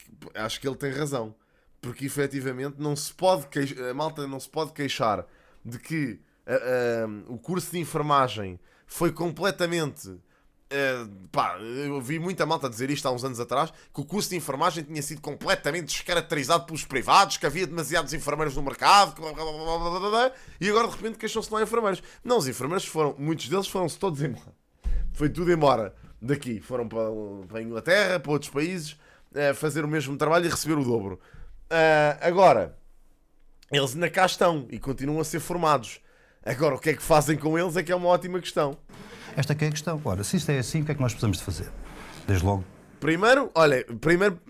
que ele tem razão. Porque efetivamente não se pode a malta não se pode queixar de que o curso de enfermagem foi completamente... eu vi muita malta dizer isto há uns anos atrás, que o curso de enfermagem tinha sido completamente descaracterizado pelos privados, que havia demasiados enfermeiros no mercado, e agora de repente queixam-se de não há enfermeiros. Não, os enfermeiros muitos deles foram-se todos embora. Foi tudo embora daqui. Foram para a Inglaterra, para outros países, fazer o mesmo trabalho e receber o dobro. Agora, eles ainda cá estão e continuam a ser formados. Agora, o que é que fazem com eles é que é uma ótima questão. Esta é a questão. Ora, se isto é assim, o que é que nós precisamos de fazer? Desde logo... Primeiro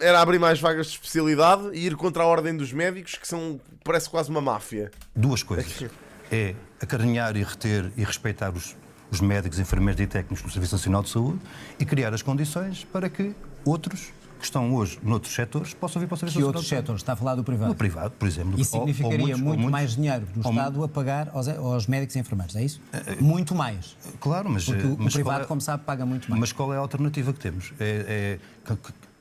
era abrir mais vagas de especialidade e ir contra a ordem dos médicos, que parece quase uma máfia. Duas coisas. É acarinhar e reter e respeitar os médicos, enfermeiros e técnicos no Serviço Nacional de Saúde e criar as condições para que outros que estão hoje noutros setores possam vir para o Serviço Nacional de Saúde. Que outros setores? Está a falar do privado? Do privado, por exemplo. Isso significaria muito mais dinheiro do Estado a pagar aos médicos e enfermeiros, é isso? Muito mais. Claro, mas... Porque o privado, como sabe, paga muito mais. Mas qual é a alternativa que temos?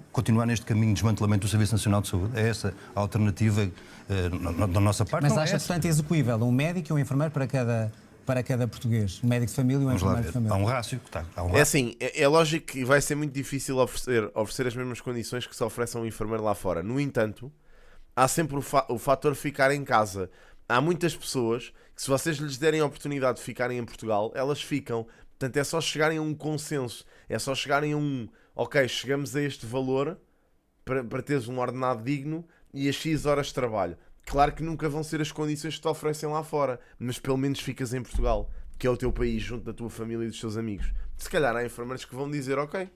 Continuar neste caminho de desmantelamento do Serviço Nacional de Saúde? É essa a alternativa da nossa parte? Mas acha, portanto, execuível um médico e um enfermeiro para cada português? Um médico de família e um enfermeiro de família? Há um rácio. É assim, é lógico que vai ser muito difícil oferecer as mesmas condições que se oferece a um enfermeiro lá fora. No entanto, há sempre o fator ficar em casa. Há muitas pessoas que, se vocês lhes derem a oportunidade de ficarem em Portugal, elas ficam. Portanto, é só chegarem a um consenso. É só chegarem a ok, chegamos a este valor para teres um ordenado digno e as X horas de trabalho. Claro que nunca vão ser as condições que te oferecem lá fora, mas pelo menos ficas em Portugal, que é o teu país, junto da tua família e dos teus amigos. Se calhar há enfermeiros que vão dizer, ok,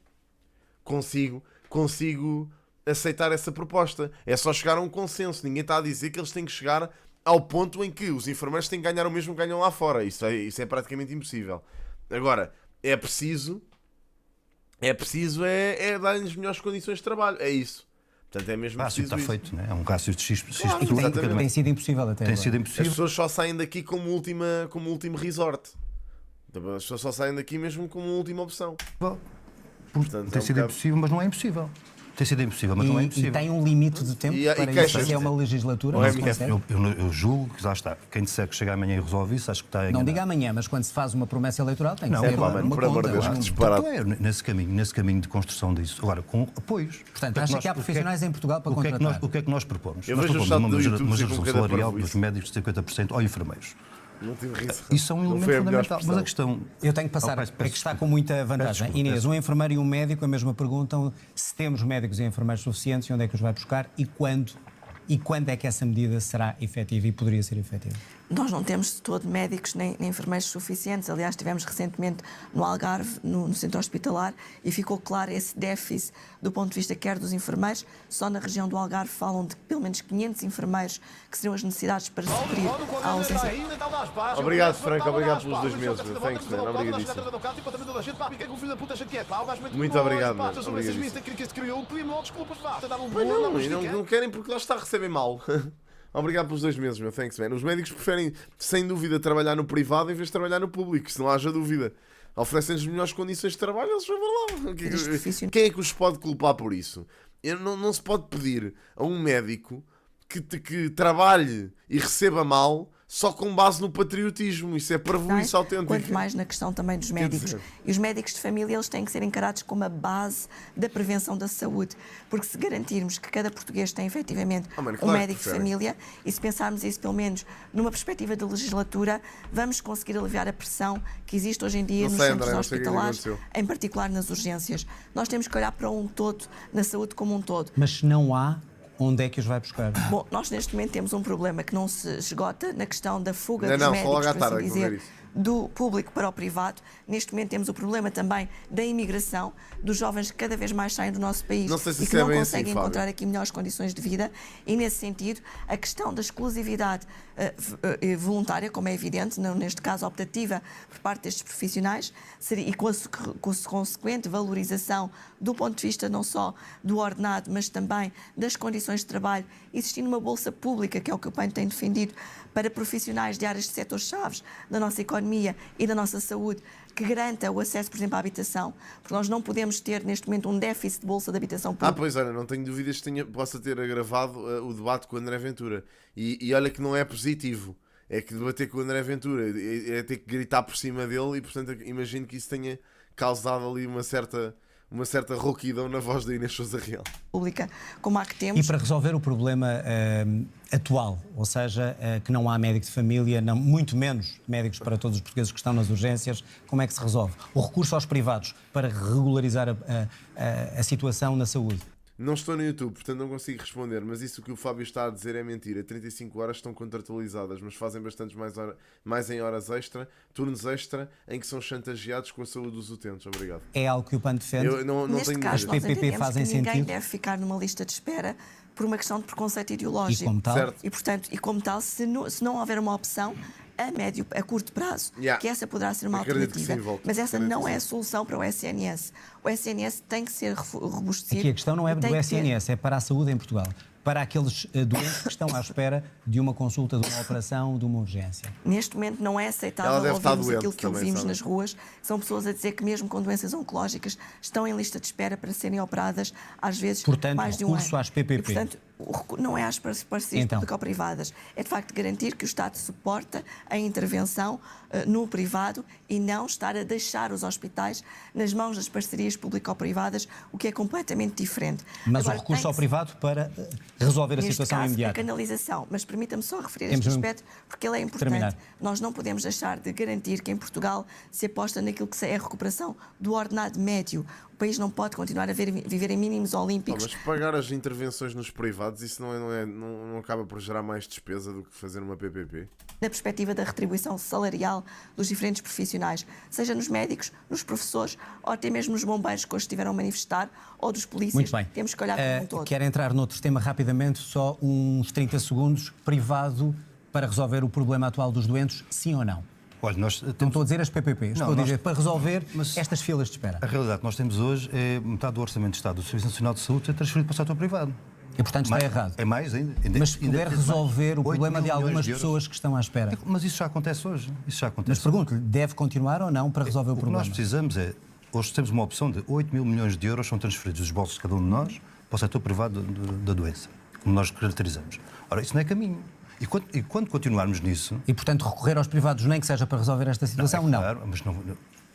consigo aceitar essa proposta. É só chegar a um consenso. Ninguém está a dizer que eles têm que chegar ao ponto em que os enfermeiros têm que ganhar o mesmo que ganham lá fora. Isso é praticamente impossível. Agora, é preciso dar-lhes melhores condições de trabalho. É isso. Portanto, é mesmo rácio preciso está feito, não é? É um rácio de X tem sido impossível até Tem agora. sido impossível. As pessoas só saem daqui como último resort. As pessoas só saem daqui mesmo como última opção. Portanto, Tem sido impossível, mas não é impossível. Tem sido impossível, mas não é impossível. E tem um limite de tempo para isso, que é uma legislatura. Não se consegue? Eu julgo que já está. Quem disser que chega amanhã e resolve isso, acho que está a enganar. Não diga amanhã, mas quando se faz uma promessa eleitoral tem que Não, ser claro, uma por amor de Deus, conta. que disparate. Então nesse caminho de construção disso. Agora, com apoios. Portanto, acha que há profissionais em Portugal para contratar? O que é que nós propomos? Eu Nós vejo o propomos chat do YouTube uma dizer redução com cada salarial parvoíce. dos médicos de 50% ou enfermeiros. Não tive risco. Isso é um elemento fundamental. Mas a questão... Eu tenho que passar, é que está com muita vantagem. Inês, um enfermeiro e um médico, a mesma perguntam se temos médicos e enfermeiros suficientes e onde é que os vai buscar e quando é que essa medida será efetiva e poderia ser efetiva? Nós não temos de todo médicos nem enfermeiros suficientes. Aliás, estivemos recentemente no Algarve, no centro hospitalar, e ficou claro esse déficit do ponto de vista quer dos enfermeiros. Só na região do Algarve falam de pelo menos 500 enfermeiros que seriam as necessidades para suprir a ausência. Obrigado, Franco. Obrigado pelos 2 meses. Thanks, man. Obrigadíssimo. Muito obrigado, man. Obrigadíssimo. Não querem porque lá está a receber mal. Obrigado pelos 2 meses, meu. Thanks, man. Os médicos preferem, sem dúvida, trabalhar no privado em vez de trabalhar no público, se não haja dúvida. Oferecem-lhes melhores condições de trabalho, eles vão lá. Quem é que os pode culpar por isso? Não se pode pedir a um médico que trabalhe e receba mal só com base no patriotismo. Isso é parvoíce autêntico. Quanto mais na questão também dos médicos. E os médicos de família, eles têm que ser encarados como a base da prevenção da saúde. Porque se garantirmos que cada português tem efetivamente um médico de família, e se pensarmos isso pelo menos numa perspectiva de legislatura, vamos conseguir aliviar a pressão que existe hoje em dia nos centros hospitalares, em particular nas urgências. Nós temos que olhar para um todo, na saúde como um todo. Mas se não há, onde é que os vai buscar? Bom, nós neste momento temos um problema que não se esgota na questão da fuga dos médicos, por assim dizer, do público para o privado. Neste momento temos o problema também da imigração, dos jovens que cada vez mais saem do nosso país Não sei se e isso que é não bem conseguem assim, Fábio. encontrar aqui melhores condições de vida, e nesse sentido a questão da exclusividade voluntária, como é evidente, neste caso optativa por parte destes profissionais, e com a consequente valorização do ponto de vista não só do ordenado, mas também das condições de trabalho, existindo uma bolsa pública, que é o que o PAN tem defendido, para profissionais de áreas de setores-chave da nossa economia e da nossa saúde, que garanta o acesso, por exemplo, à habitação, porque nós não podemos ter neste momento um déficit de bolsa de habitação pública. Pois olha, não tenho dúvidas que possa ter agravado o debate com o André Ventura. E olha que não é positivo. É que debater com o André Ventura é ter que gritar por cima dele, e portanto imagino que isso tenha causado ali uma certa rouquidão na voz da Inês Sousa Real. Pública, como a que temos. E para resolver o problema atual, ou seja, que não há médico de família, muito menos médicos para todos os portugueses que estão nas urgências, como é que se resolve? O recurso aos privados para regularizar a situação na saúde? Não estou no YouTube, portanto não consigo responder, mas isso que o Fábio está a dizer é mentira. 35 horas estão contratualizadas, mas fazem bastantes mais em horas extra, turnos extra, em que são chantageados com a saúde dos utentes. Obrigado. É algo que o PAN defende? Eu não Neste tenho caso, dúvidas. nós PPP entendemos fazem que ninguém sentido? deve ficar numa lista de espera por uma questão de preconceito E ideológico. como tal? Certo. E, portanto, como tal, se não houver uma opção a curto prazo, Yeah. que essa poderá ser uma Acredito que alternativa, sim, Volta. mas essa Acredito não que é a sim. solução para o SNS. O SNS tem que ser robustecido. Aqui a questão não é e do tem que ter- SNS, é para a saúde em Portugal. Para aqueles doentes que estão à espera de uma consulta, de uma operação, de uma urgência. Neste momento não é Ela aceitável deve estar ouvirmos doente aquilo que também, ouvimos sabe? nas ruas, que são pessoas a dizer que mesmo com doenças oncológicas estão em lista de espera para serem operadas, às vezes Portanto, mais de um ano. recurso às PPP. E, portanto, não é às parcerias Então. público-privadas, é de facto garantir que o Estado suporta a intervenção no privado e não estar a deixar os hospitais nas mãos das parcerias público-privadas, o que é completamente diferente. Mas Agora, o recurso tem ao que- privado para resolver a Neste situação caso, imediata. a canalização. Mas permita-me só referir Temos este mesmo aspecto, porque ele é importante. terminar. Nós não podemos deixar de garantir que em Portugal se aposta naquilo que é a recuperação do ordenado médio. O país não pode continuar a viver em mínimos olímpicos. Mas pagar as intervenções nos privados, isso não acaba por gerar mais despesa do que fazer uma PPP? Na perspectiva da retribuição salarial dos diferentes profissionais, seja nos médicos, nos professores ou até mesmo nos bombeiros que hoje estiveram a manifestar, ou dos polícias. Muito bem. Temos que olhar para um todo. Quero entrar noutro tema rapidamente, só uns 30 segundos. Privado para resolver o problema atual dos doentes, sim ou não? Olha, nós Não temos... estou a dizer as PPP, estou a nós- dizer para resolver Mas- estas filas de espera. A realidade que nós temos hoje é metade do orçamento de Estado do Serviço Nacional de Saúde é transferido para o setor privado. E, portanto, está errado. É mais ainda. Mas se puder resolver o 8 problema mil de milhões algumas de euros. pessoas que estão à espera. Mas isso já acontece hoje. Isso já Mas acontece. pergunto-lhe, deve continuar ou não para resolver o O que problema? nós precisamos é... Hoje temos uma opção de 8 mil milhões de euros são transferidos dos bolsos de cada um de nós para o setor privado da doença, como nós caracterizamos. Ora, isso não é caminho. E quando continuarmos nisso... E, portanto, recorrer aos privados nem que seja para resolver esta situação, não. Claro, mas não,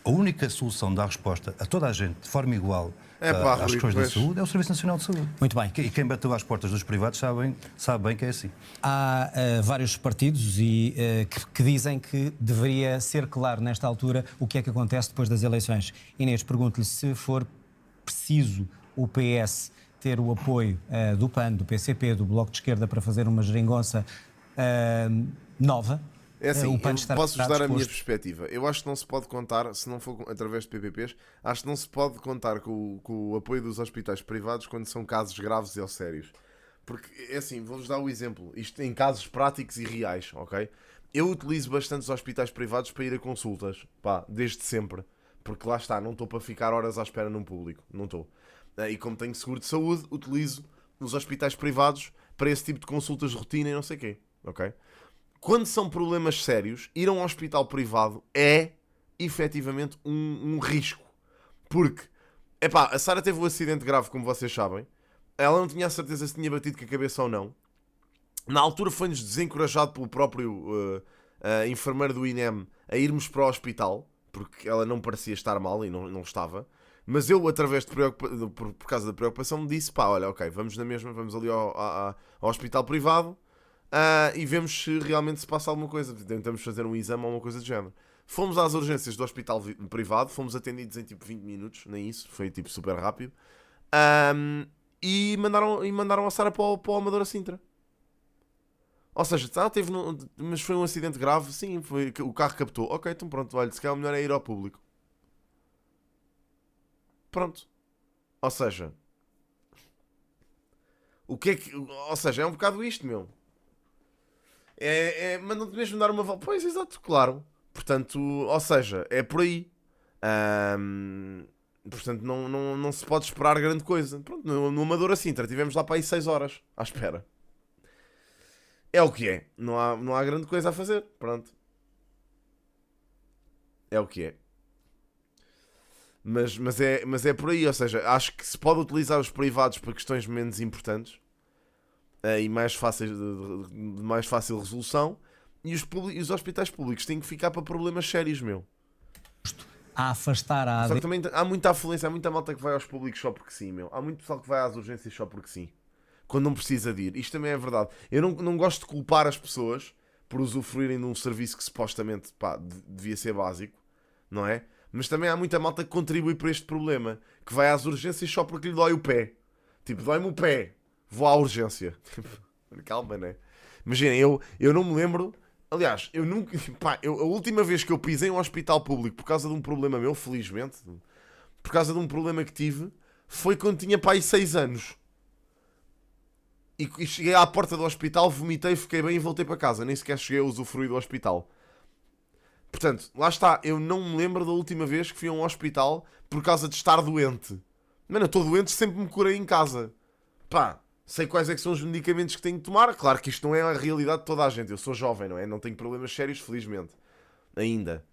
a única solução de dar resposta a toda a gente de forma igual Pá, às Rui, questões da pois. saúde é o Serviço Nacional de Saúde. Muito bem. E quem bateu às portas dos privados sabe bem que é assim. Há vários partidos que dizem que deveria ser claro nesta altura o que é que acontece depois das eleições. Inês, pergunto-lhe se for preciso o PS ter o apoio do PAN, do PCP, do Bloco de Esquerda para fazer uma geringonça nova. É assim, o PAN eu estará posso-vos dar a minha disposto. perspectiva. Eu acho que não se pode contar, se não for através de PPPs, acho que não se pode contar com o apoio dos hospitais privados quando são casos graves e ou sérios. Porque, é assim, vou-vos dar o exemplo. Isto em casos práticos e reais, ok? Eu utilizo bastante os hospitais privados para ir a consultas, pá, desde sempre. Porque lá está, não estou para ficar horas à espera num público. Não estou. E como tenho seguro de saúde, utilizo os hospitais privados para esse tipo de consultas de rotina e não sei o quê, ok? Quando são problemas sérios, ir a um hospital privado é, efetivamente, um risco. Porque, epá, a Sara teve um acidente grave, como vocês sabem. Ela não tinha a certeza se tinha batido com a cabeça ou não. Na altura foi-nos desencorajado pelo próprio enfermeiro do INEM a irmos para o hospital, porque ela não parecia estar mal e não estava. Mas eu, através de por causa da preocupação, me disse, pá, olha, ok, vamos na mesma, vamos ali ao hospital privado. E vemos se realmente se passa alguma coisa. Tentamos fazer um exame ou uma coisa do género. Fomos às urgências do hospital privado, fomos atendidos em tipo 20 minutos, nem isso, foi tipo super rápido. E mandaram a Sara para o Amadora Sintra. Ou seja, teve mas foi um acidente grave, sim, foi, o carro captou. Ok, então pronto, olha, se calhar o melhor é ir ao público. Pronto. Ou seja, o que é que... Ou seja, é um bocado isto, meu. Mandam-te mesmo dar uma volta. Pois, exato, claro. Portanto, ou seja, é por aí. Portanto, não se pode esperar grande coisa. Pronto, no Amadora Sintra tivemos lá para aí 6 horas à espera. É o que é. Não há grande coisa a fazer. Pronto. É o que é. Mas é por aí. Ou seja, acho que se pode utilizar os privados para questões menos importantes e mais fáceis de mais fácil resolução. E os hospitais públicos têm que ficar para problemas sérios, meu. A afastar a Só AD. que também há muita afluência, há muita malta que vai aos públicos só porque sim, meu. Há muito pessoal que vai às urgências só porque sim. Quando não precisa de ir. Isto também é verdade. Eu não gosto de culpar as pessoas por usufruírem de um serviço que supostamente devia ser básico, não é? Mas também há muita malta que contribui para este problema. Que vai às urgências só porque lhe dói o pé. Tipo, dói-me o pé. Vou à urgência. Calma, né? Imaginem, eu não me lembro... Aliás, eu nunca... a última vez que eu pisei em um hospital público por causa de um problema meu, felizmente, por causa de um problema que tive, foi quando tinha aí 6 anos. E cheguei à porta do hospital, vomitei, fiquei bem e voltei para casa. Nem sequer cheguei a usufruir do hospital. Portanto, lá está. Eu não me lembro da última vez que fui a um hospital por causa de estar doente. Mano, eu estou doente, sempre me curei em casa. Pá, sei quais é que são os medicamentos que tenho que tomar. Claro que isto não é a realidade de toda a gente. Eu sou jovem, não é? Não tenho problemas sérios, felizmente. Ainda.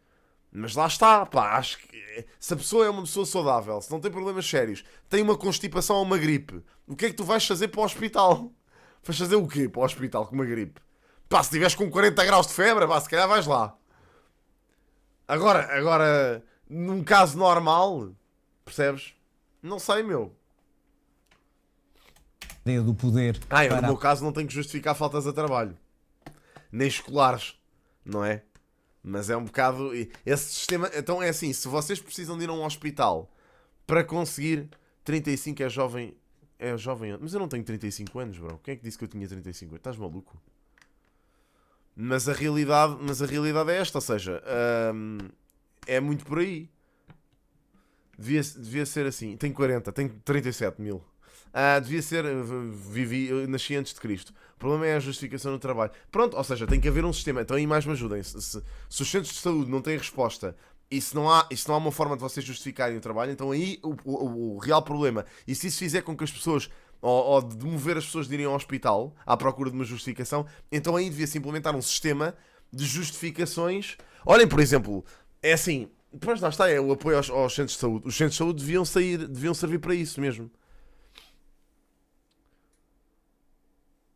Mas lá está, pá. Acho que se a pessoa é uma pessoa saudável, se não tem problemas sérios, tem uma constipação ou uma gripe, o que é que tu vais fazer para o hospital? Vais fazer o quê para o hospital com uma gripe? Pá, se estiveres com 40 graus de febre, pá, se calhar vais lá. Agora, num caso normal, percebes? Não sei, meu. Do poder No para meu caso não tenho que justificar faltas a trabalho. Nem escolares, não é? Mas é um bocado... Esse sistema... Então é assim, se vocês precisam de ir a um hospital para conseguir... 35 é jovem... É jovem... Mas eu não tenho 35 anos, bro. Quem é que disse que eu tinha 35 anos? Estás maluco? Mas a realidade é esta, ou seja... é muito por aí. Devia ser assim. Tenho 40, tenho 37 mil. Devia ser... eu nasci antes de Cristo. O problema é a justificação no trabalho. Pronto, ou seja, tem que haver um sistema. Então aí mais me ajudem. Se os centros de saúde não têm resposta e se não há uma forma de vocês justificarem o trabalho, então aí o real problema. E se isso fizer com que as pessoas... Ou de mover as pessoas de irem ao hospital à procura de uma justificação, então aí devia-se implementar um sistema de justificações. Olhem, por exemplo, é assim... Depois lá está, é o apoio aos centros de saúde. Os centros de saúde deviam servir para isso mesmo.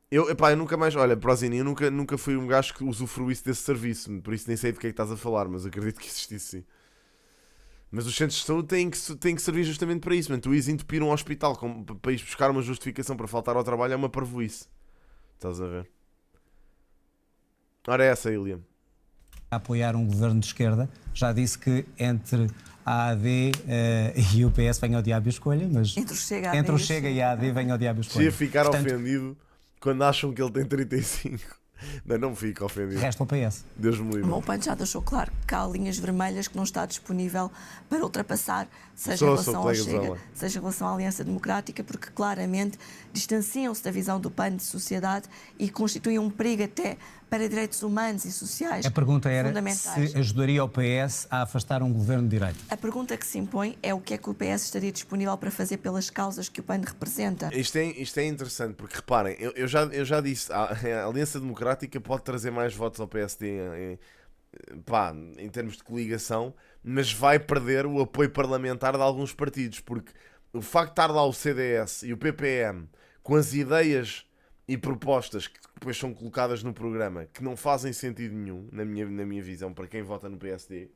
Eu nunca mais... Olha, Prozini, eu nunca fui um gajo que usufruísse desse serviço. Por isso nem sei de que é que estás a falar, mas acredito que existisse sim. Mas os centros de saúde têm que servir justamente para isso. Mano. Tu ires entupir um hospital para ir buscar uma justificação para faltar ao trabalho é uma parvoíce. Estás a ver? Ora é essa, Iliam. apoiar um governo de esquerda. Já disse que entre a AD e o PS venha ao diabo e a escolha, mas Entre o Chega e a AD venha ao diabo e a escolha. Se ia ficar ofendido quando acham que ele tem 35. Não fica ofendido. Resta o PS. Deus me livre. O meu pai já deixou claro que há linhas vermelhas que não está disponível para ultrapassar, seja em relação ao Chega, seja em relação à Aliança Democrática, porque claramente distanciam-se da visão do PAN de sociedade e constituem um perigo até para direitos humanos e sociais. A pergunta era fundamentais. se ajudaria o PS a afastar um governo de direita. A pergunta que se impõe é o que é que o PS estaria disponível para fazer pelas causas que o PAN representa. Isto é interessante, porque reparem, eu já disse, a Aliança Democrática pode trazer mais votos ao PSD em termos de coligação, mas vai perder o apoio parlamentar de alguns partidos, porque o facto de estar lá o CDS e o PPM com as ideias e propostas que depois são colocadas no programa que não fazem sentido nenhum, na minha visão, para quem vota no PSD,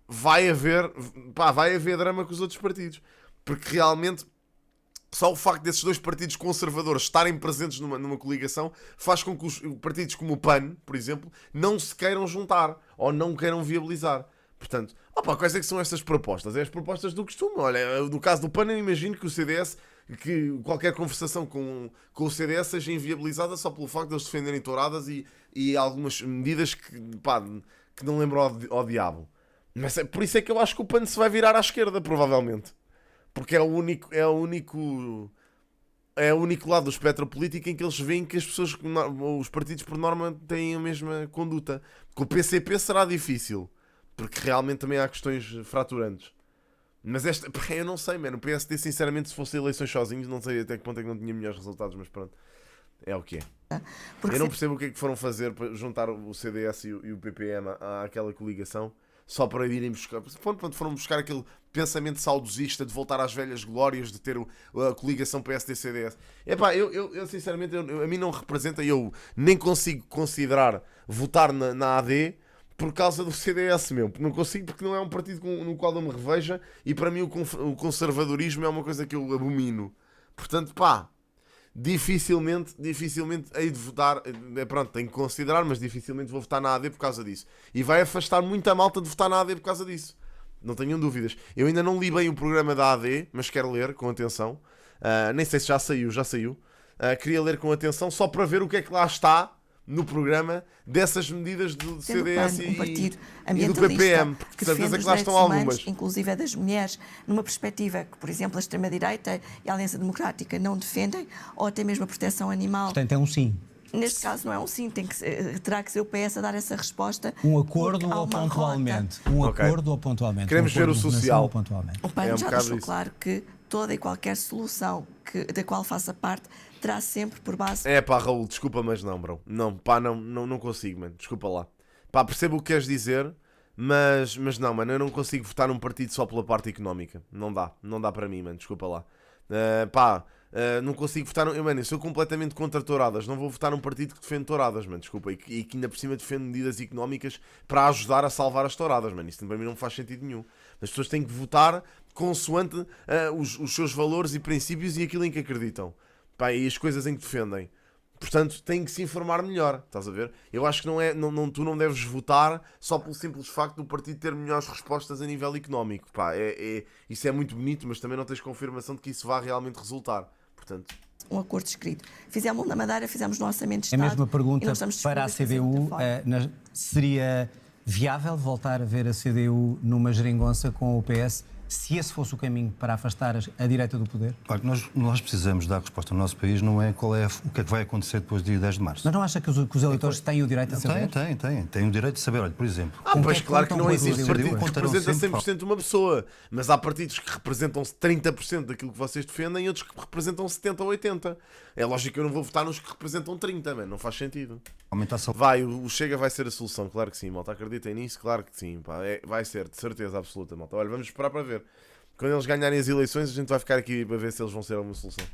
vai haver drama com os outros partidos. Porque realmente só o facto desses dois partidos conservadores estarem presentes numa coligação faz com que os partidos como o PAN, por exemplo, não se queiram juntar ou não queiram viabilizar. Portanto, quais é que são estas propostas? É as propostas do costume. Olha, no caso do PAN, eu imagino que o CDS que qualquer conversação com o CDS seja inviabilizada só pelo facto de eles defenderem touradas e algumas medidas que não lembram ao diabo. Mas por isso é que eu acho que o PAN se vai virar à esquerda, provavelmente. Porque é o único lado do espectro político em que eles veem que os partidos por norma têm a mesma conduta. Com o PCP será difícil, porque realmente também há questões fraturantes. Mas eu não sei, mano. O PSD, sinceramente, se fosse eleições sozinhos, não sei até que ponto é que não tinha melhores resultados, mas pronto, é o que é. Eu não percebo o que é que foram fazer para juntar o CDS e o PPM àquela coligação, só para irem buscar. Quando foram buscar aquele pensamento saudosista de voltar às velhas glórias de ter a coligação PSD-CDS. Epá, eu sinceramente, a mim não representa, eu nem consigo considerar votar na AD por causa do CDS mesmo. Não consigo, porque não é um partido no qual eu me reveja, e para mim o conservadorismo é uma coisa que eu abomino. Portanto, dificilmente hei de votar. Pronto, tenho que considerar, mas dificilmente vou votar na AD por causa disso. E vai afastar muita malta de votar na AD por causa disso. Não tenham dúvidas. Eu ainda não li bem o programa da AD, mas quero ler com atenção. Nem sei se já saiu. Queria ler com atenção só para ver o que é que lá está no programa dessas medidas do CDS e do PPM, porque de certeza que lá estão algumas. Inclusive é das mulheres, numa perspectiva que, por exemplo, a extrema-direita e a Aliança Democrática não defendem, ou até mesmo a proteção animal. Portanto, é um sim. Neste caso não é um sim, terá que ser o PS a dar essa resposta. Um acordo ou pontualmente? Acordo ou pontualmente? Queremos ver o social. O PAN já deixou claro que toda e qualquer solução da qual faça parte terá sempre por base... Raul, desculpa, mas não, bro. Não consigo, mano. Desculpa lá. Percebo o que queres dizer, mas não, mano. Eu não consigo votar num partido só pela parte económica. Não dá para mim, mano. Desculpa lá. Não consigo votar... Eu sou completamente contra touradas. Não vou votar num partido que defende touradas, mano. Desculpa. E que ainda por cima defende medidas económicas para ajudar a salvar as touradas, mano. Isso para mim não faz sentido nenhum. As pessoas têm que votar consoante os seus valores e princípios e aquilo em que acreditam. E as coisas em que defendem. Portanto, têm que se informar melhor. Estás a ver? Eu acho que tu não deves votar só pelo simples facto do partido ter melhores respostas a nível económico. Isso é muito bonito, mas também não tens confirmação de que isso vá realmente resultar. Portanto... Um acordo escrito. Fizemos na Madeira, fizemos no Orçamento de Estado. A mesma pergunta para a CDU. Seria viável voltar a ver a CDU numa geringonça com o PS, se esse fosse o caminho para afastar a direita do poder? Claro, nós precisamos dar resposta no nosso país, não é o que é que vai acontecer depois do dia 10 de março. Mas não acha que os eleitores têm o direito a saber? Têm o direito de saber. Olha, por exemplo... Pois claro que não existe partido que representa 100% uma pessoa, mas há partidos que representam 30% daquilo que vocês defendem e outros que representam 70% ou 80%. É lógico que eu não vou votar nos que representam 30%, man. Não faz sentido. O Chega vai ser a solução, claro que sim, malta. Acreditem nisso, claro que sim. Vai ser, de certeza absoluta, malta. Olha, vamos esperar para ver. Quando eles ganharem as eleições, a gente vai ficar aqui para ver se eles vão ser uma solução.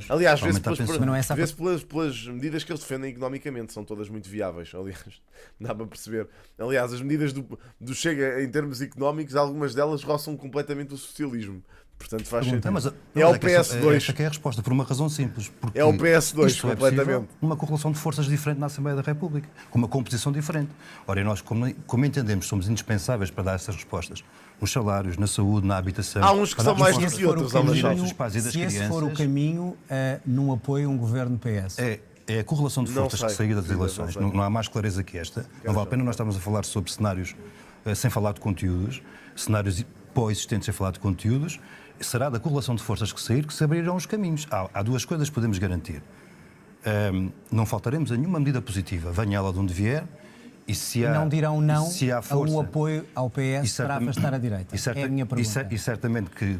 Aliás, vê-se pelas medidas que eles defendem economicamente, são todas muito viáveis. Aliás, dá para perceber. Aliás, as medidas do Chega em termos económicos, algumas delas roçam completamente o socialismo. Portanto, faz sentido. É o PS2. Esta que é a resposta, por uma razão simples. É o PS2, completamente. Uma correlação de forças diferente na Assembleia da República, com uma composição diferente. Ora, e nós, como entendemos, somos indispensáveis para dar essas respostas. Nos salários, na saúde, na habitação... Há uns que são mais do que outros. Se esse for o caminho, num apoio a um governo PS... É a correlação de forças que sair das eleições. Não há mais clareza que esta. Não vale a pena nós estarmos a falar sobre cenários sem falar de conteúdos, cenários pós-existentes sem falar de conteúdos. Será da correlação de forças que sair que se abrirão os caminhos. Há duas coisas que podemos garantir. Não faltaremos a nenhuma medida positiva, venha ela de onde vier, e se há... Não dirão não ao apoio ao PS para afastar a direita. É a minha pergunta. E certamente que...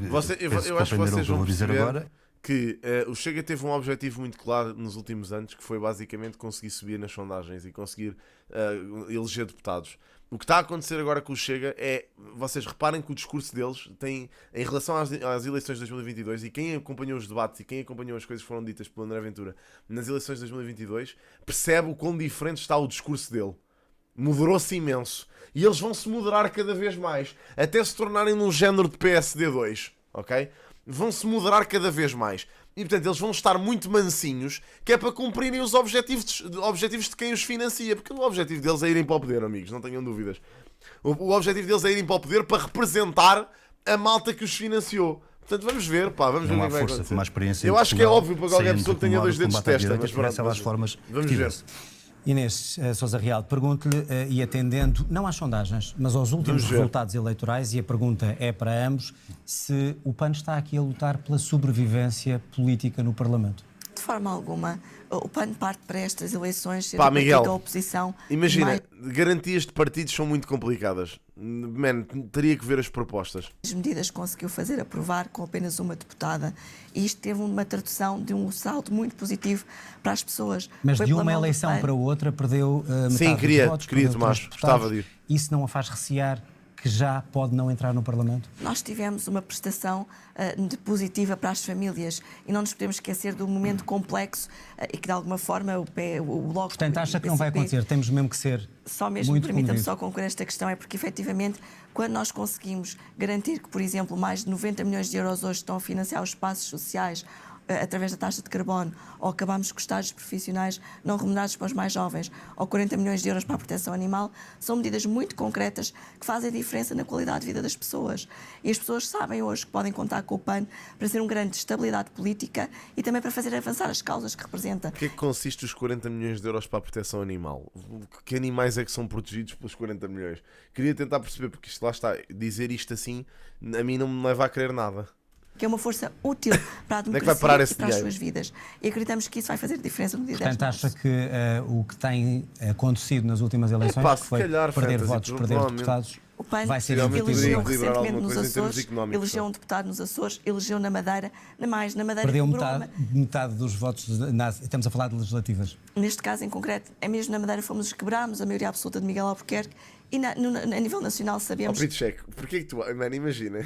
Eu acho que vocês vão perceber agora que o Chega teve um objetivo muito claro nos últimos anos, que foi basicamente conseguir subir nas sondagens e conseguir eleger deputados. O que está a acontecer agora com o Chega é... Vocês reparem que o discurso deles tem... Em relação às eleições de 2022, e quem acompanhou os debates e quem acompanhou as coisas que foram ditas pelo André Ventura nas eleições de 2022, percebe o quão diferente está o discurso dele. Moderou-se imenso. E eles vão se moderar cada vez mais, até se tornarem num género de PSD2, ok? Vão-se moderar cada vez mais. E, portanto, eles vão estar muito mansinhos, que é para cumprirem os objetivos de quem os financia. Porque o objetivo deles é irem para o poder, amigos, não tenham dúvidas. O objetivo deles é irem para o poder para representar a malta que os financiou. Portanto, vamos ver, pá, vamos ver o Não que há vai força, acontecer. com mais experiência. Eu em acho que é Portugal, óbvio para qualquer saindo pessoa que tenha do dois dedos de combate à testa, direita, mas que conhece pronto, as formas vamos que ver. tivesse. Inês Sousa Real, pergunto-lhe, e atendendo não às sondagens, mas aos últimos Vamos ver. resultados eleitorais, e a pergunta é para ambos, se o PAN está aqui a lutar pela sobrevivência política no Parlamento. De forma alguma, o PAN parte para estas eleições ser Pá, o partido Miguel, da oposição. Imagina, mais garantias de partidos são muito complicadas. Man, teria que ver as propostas. medidas conseguiu fazer aprovar com apenas uma deputada. E isto teve uma tradução de um saldo muito positivo para as pessoas. Mas Foi de pela uma mão do eleição PAN. para outra perdeu metade Sim, dos queria, votos, queria, perdeu Tomás, 3 gostava deputados. de ir. Isso não a faz recear que já pode não entrar no Parlamento? Nós tivemos uma prestação positiva para as famílias e não nos podemos esquecer do momento complexo e que de alguma forma o Bloco... Portanto, acha que não vai PCP acontecer? Temos mesmo que ser Só mesmo, muito permita-me comedidos. só concluir esta questão, é porque efetivamente quando nós conseguimos garantir que, por exemplo, mais de 90 milhões de euros hoje estão a financiar os espaços sociais através da taxa de carbono, ou acabamos com os estágios profissionais não remunerados para os mais jovens, ou 40 milhões de euros para a proteção animal, são medidas muito concretas que fazem diferença na qualidade de vida das pessoas. E as pessoas sabem hoje que podem contar com o PAN para ser um grande de estabilidade política e também para fazer avançar as causas que representa. O que é que consiste os 40 milhões de euros para a proteção animal? Que animais é que são protegidos pelos 40 milhões? Queria tentar perceber, porque isto lá está, dizer isto assim, a mim não me leva a crer nada. Que é uma força útil para a Onde é que vai democracia parar e esse para as dinheiro? suas vidas. E acreditamos que isso vai fazer diferença no dia 10 de Portanto, acha março. que o que tem acontecido nas últimas eleições, Epá, que se foi calhar, perder Fantasy, votos, perder provavelmente. deputados, O PAN vai ser Realmente difícil. poderia elegeu equilibrar recentemente alguma nos coisa em termos Açores, económicos, elegeu não? um deputado nos Açores, elegeu na Madeira, na Madeira Perdeu quebrou metade dos votos, estamos a falar de legislativas. neste caso em concreto, é mesmo na Madeira fomos os que quebrámos a maioria absoluta de Miguel Albuquerque e a nível nacional Ó, sabemos... Pitchek, porquê que tu... Mano, imagina,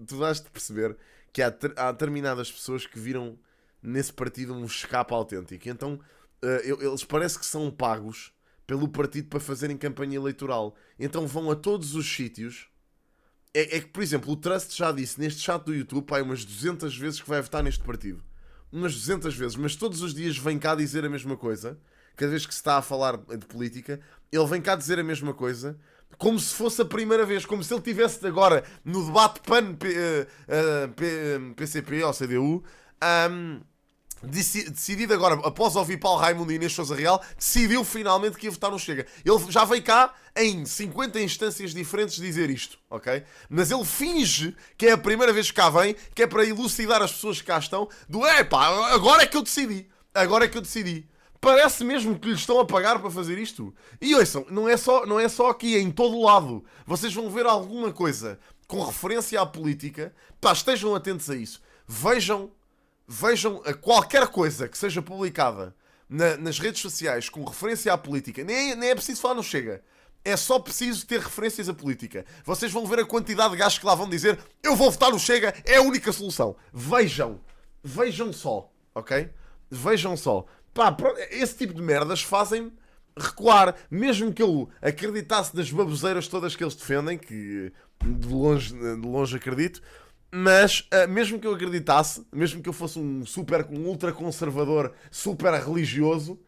tu vais-te perceber que há determinadas pessoas que viram nesse partido um escape autêntico. Então, eles parece que são pagos pelo partido para fazerem campanha eleitoral. Então vão a todos os sítios. É que, por exemplo, o Trust já disse neste chat do YouTube, pá, umas 200 vezes que vai votar neste partido. Umas 200 vezes, mas todos os dias vem cá dizer a mesma coisa. Cada vez que se está a falar de política, ele vem cá dizer a mesma coisa, como se fosse a primeira vez, como se ele tivesse agora no debate PAN-PCP ou CDU, decidido agora, após ouvir Paulo Raimundo e Inês Sousa Real, decidiu finalmente que ia votar no Chega. Ele já veio cá em 50 instâncias diferentes dizer isto, ok? Mas ele finge que é a primeira vez que cá vem, que é para elucidar as pessoas que cá estão, do epá, agora é que eu decidi. Agora é que eu decidi. Parece mesmo que lhes estão a pagar para fazer isto. E ouçam, não é só aqui, é em todo o lado. Vocês vão ver alguma coisa com referência à política. Pá, estejam atentos a isso. Vejam a qualquer coisa que seja publicada nas redes sociais com referência à política. Nem é preciso falar no Chega. É só preciso ter referências à política. Vocês vão ver a quantidade de gajos que lá vão dizer eu vou votar no Chega, é a única solução. Vejam só, ok? Vejam só. Pá, esse tipo de merdas fazem-me recuar. Mesmo que eu acreditasse nas baboseiras todas que eles defendem, que de longe acredito, mas mesmo que eu acreditasse, mesmo que eu fosse um ultra conservador, super religioso,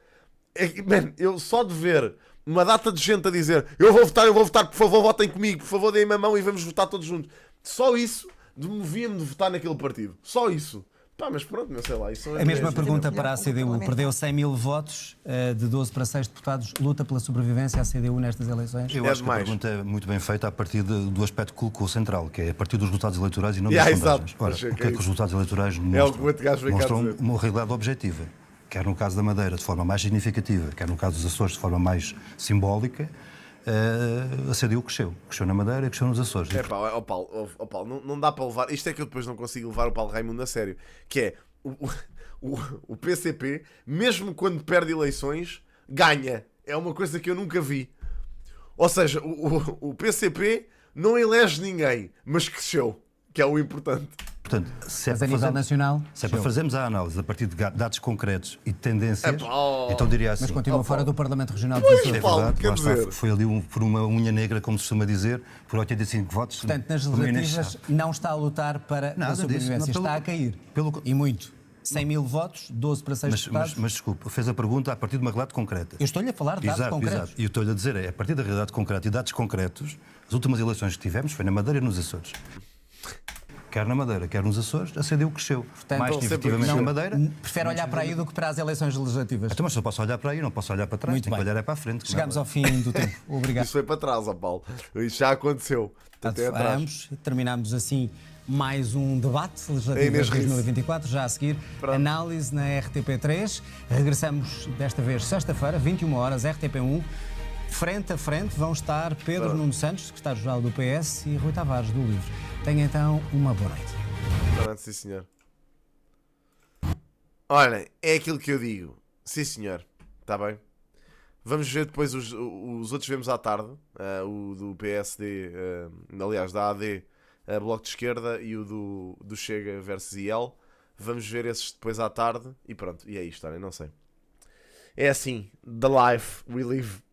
eu só de ver uma data de gente a dizer eu vou votar, por favor votem comigo, por favor deem-me a mão e vamos votar todos juntos, só isso movia-me de votar naquele partido. Só isso. Pá, mas pronto, não sei lá. Isso A mesma é pergunta para a CDU. Perdeu 100 mil votos, de 12 para 6 deputados. Luta pela sobrevivência à CDU nestas eleições? Eu É acho que a demais. pergunta é muito bem feita a partir do aspecto que colocou central, que é a partir dos resultados eleitorais e não das Yeah, sondagens. exato. Ora, Achei o que que é é que os isso. resultados eleitorais É o que o outro demonstram? gajo veio cá Demonstram dizer. uma realidade objetiva, quer no caso da Madeira de forma mais significativa, quer no caso dos Açores de forma mais simbólica. A CDU cresceu na Madeira e cresceu nos Açores. É pá, ó Paulo, não dá para levar. Isto é que eu depois não consigo levar o Paulo Raimundo a sério. Que é o PCP, mesmo quando perde eleições, ganha. É uma coisa que eu nunca vi. Ou seja, o PCP não elege ninguém, mas cresceu, que é o importante. Portanto, se é Mas para a nível fazer- nacional, se é para cresceu. fazermos a análise a partir de dados concretos e tendências, Epá, oh. então diria assim. Mas continua Oh, fora Paulo. do Parlamento Regional dos Pois, Açores. É Paulo, verdade, quer lá está, dizer- foi ali por uma unha negra, como se costuma dizer, por 85 votos. Portanto, nas Por uma legislativas inexistência. não está a lutar para Nada a sobrevivência, disso, não, está pelo- a cair. pelo- E muito. 100 mil votos, 12 para 6 deputados. Mas desculpe, fez a pergunta a partir de uma realidade concreta. Eu estou-lhe a falar de dados Exato, concretos. exato. E eu estou-lhe a dizer, a partir da realidade concreta e dados concretos, as últimas eleições que tivemos foi na Madeira e nos Açores. quer na Madeira, quer nos Açores, a CDU cresceu. Mais significativamente não, na Madeira. Prefere olhar para aí do que para as eleições legislativas. Então, mas se eu posso olhar para aí, não posso olhar para trás, Muito tenho bem. que olhar para a frente. Chegamos ao fim do tempo. Obrigado. Isso foi para trás, ó Paulo. Isso já aconteceu. Até atrás. Vamos, terminamos assim mais um debate legislativo Inês de Rice. 2024. Já a seguir, Pronto. análise na RTP3. Regressamos desta vez sexta-feira, 21 horas, RTP1. Frente a frente vão estar Pedro Pronto. Nuno Santos, secretário-geral do PS, e Rui Tavares, do LIVRE. Tenha então uma boa noite. Pronto, sim, senhor. Olhem, é aquilo que eu digo. Sim, senhor. Está bem? Vamos ver depois os outros vemos à tarde. O do PSD, aliás, da AD, Bloco de Esquerda, e o do Chega versus IL. Vamos ver esses depois à tarde. E pronto, e é isto, olhem, não sei. É assim, the life we live.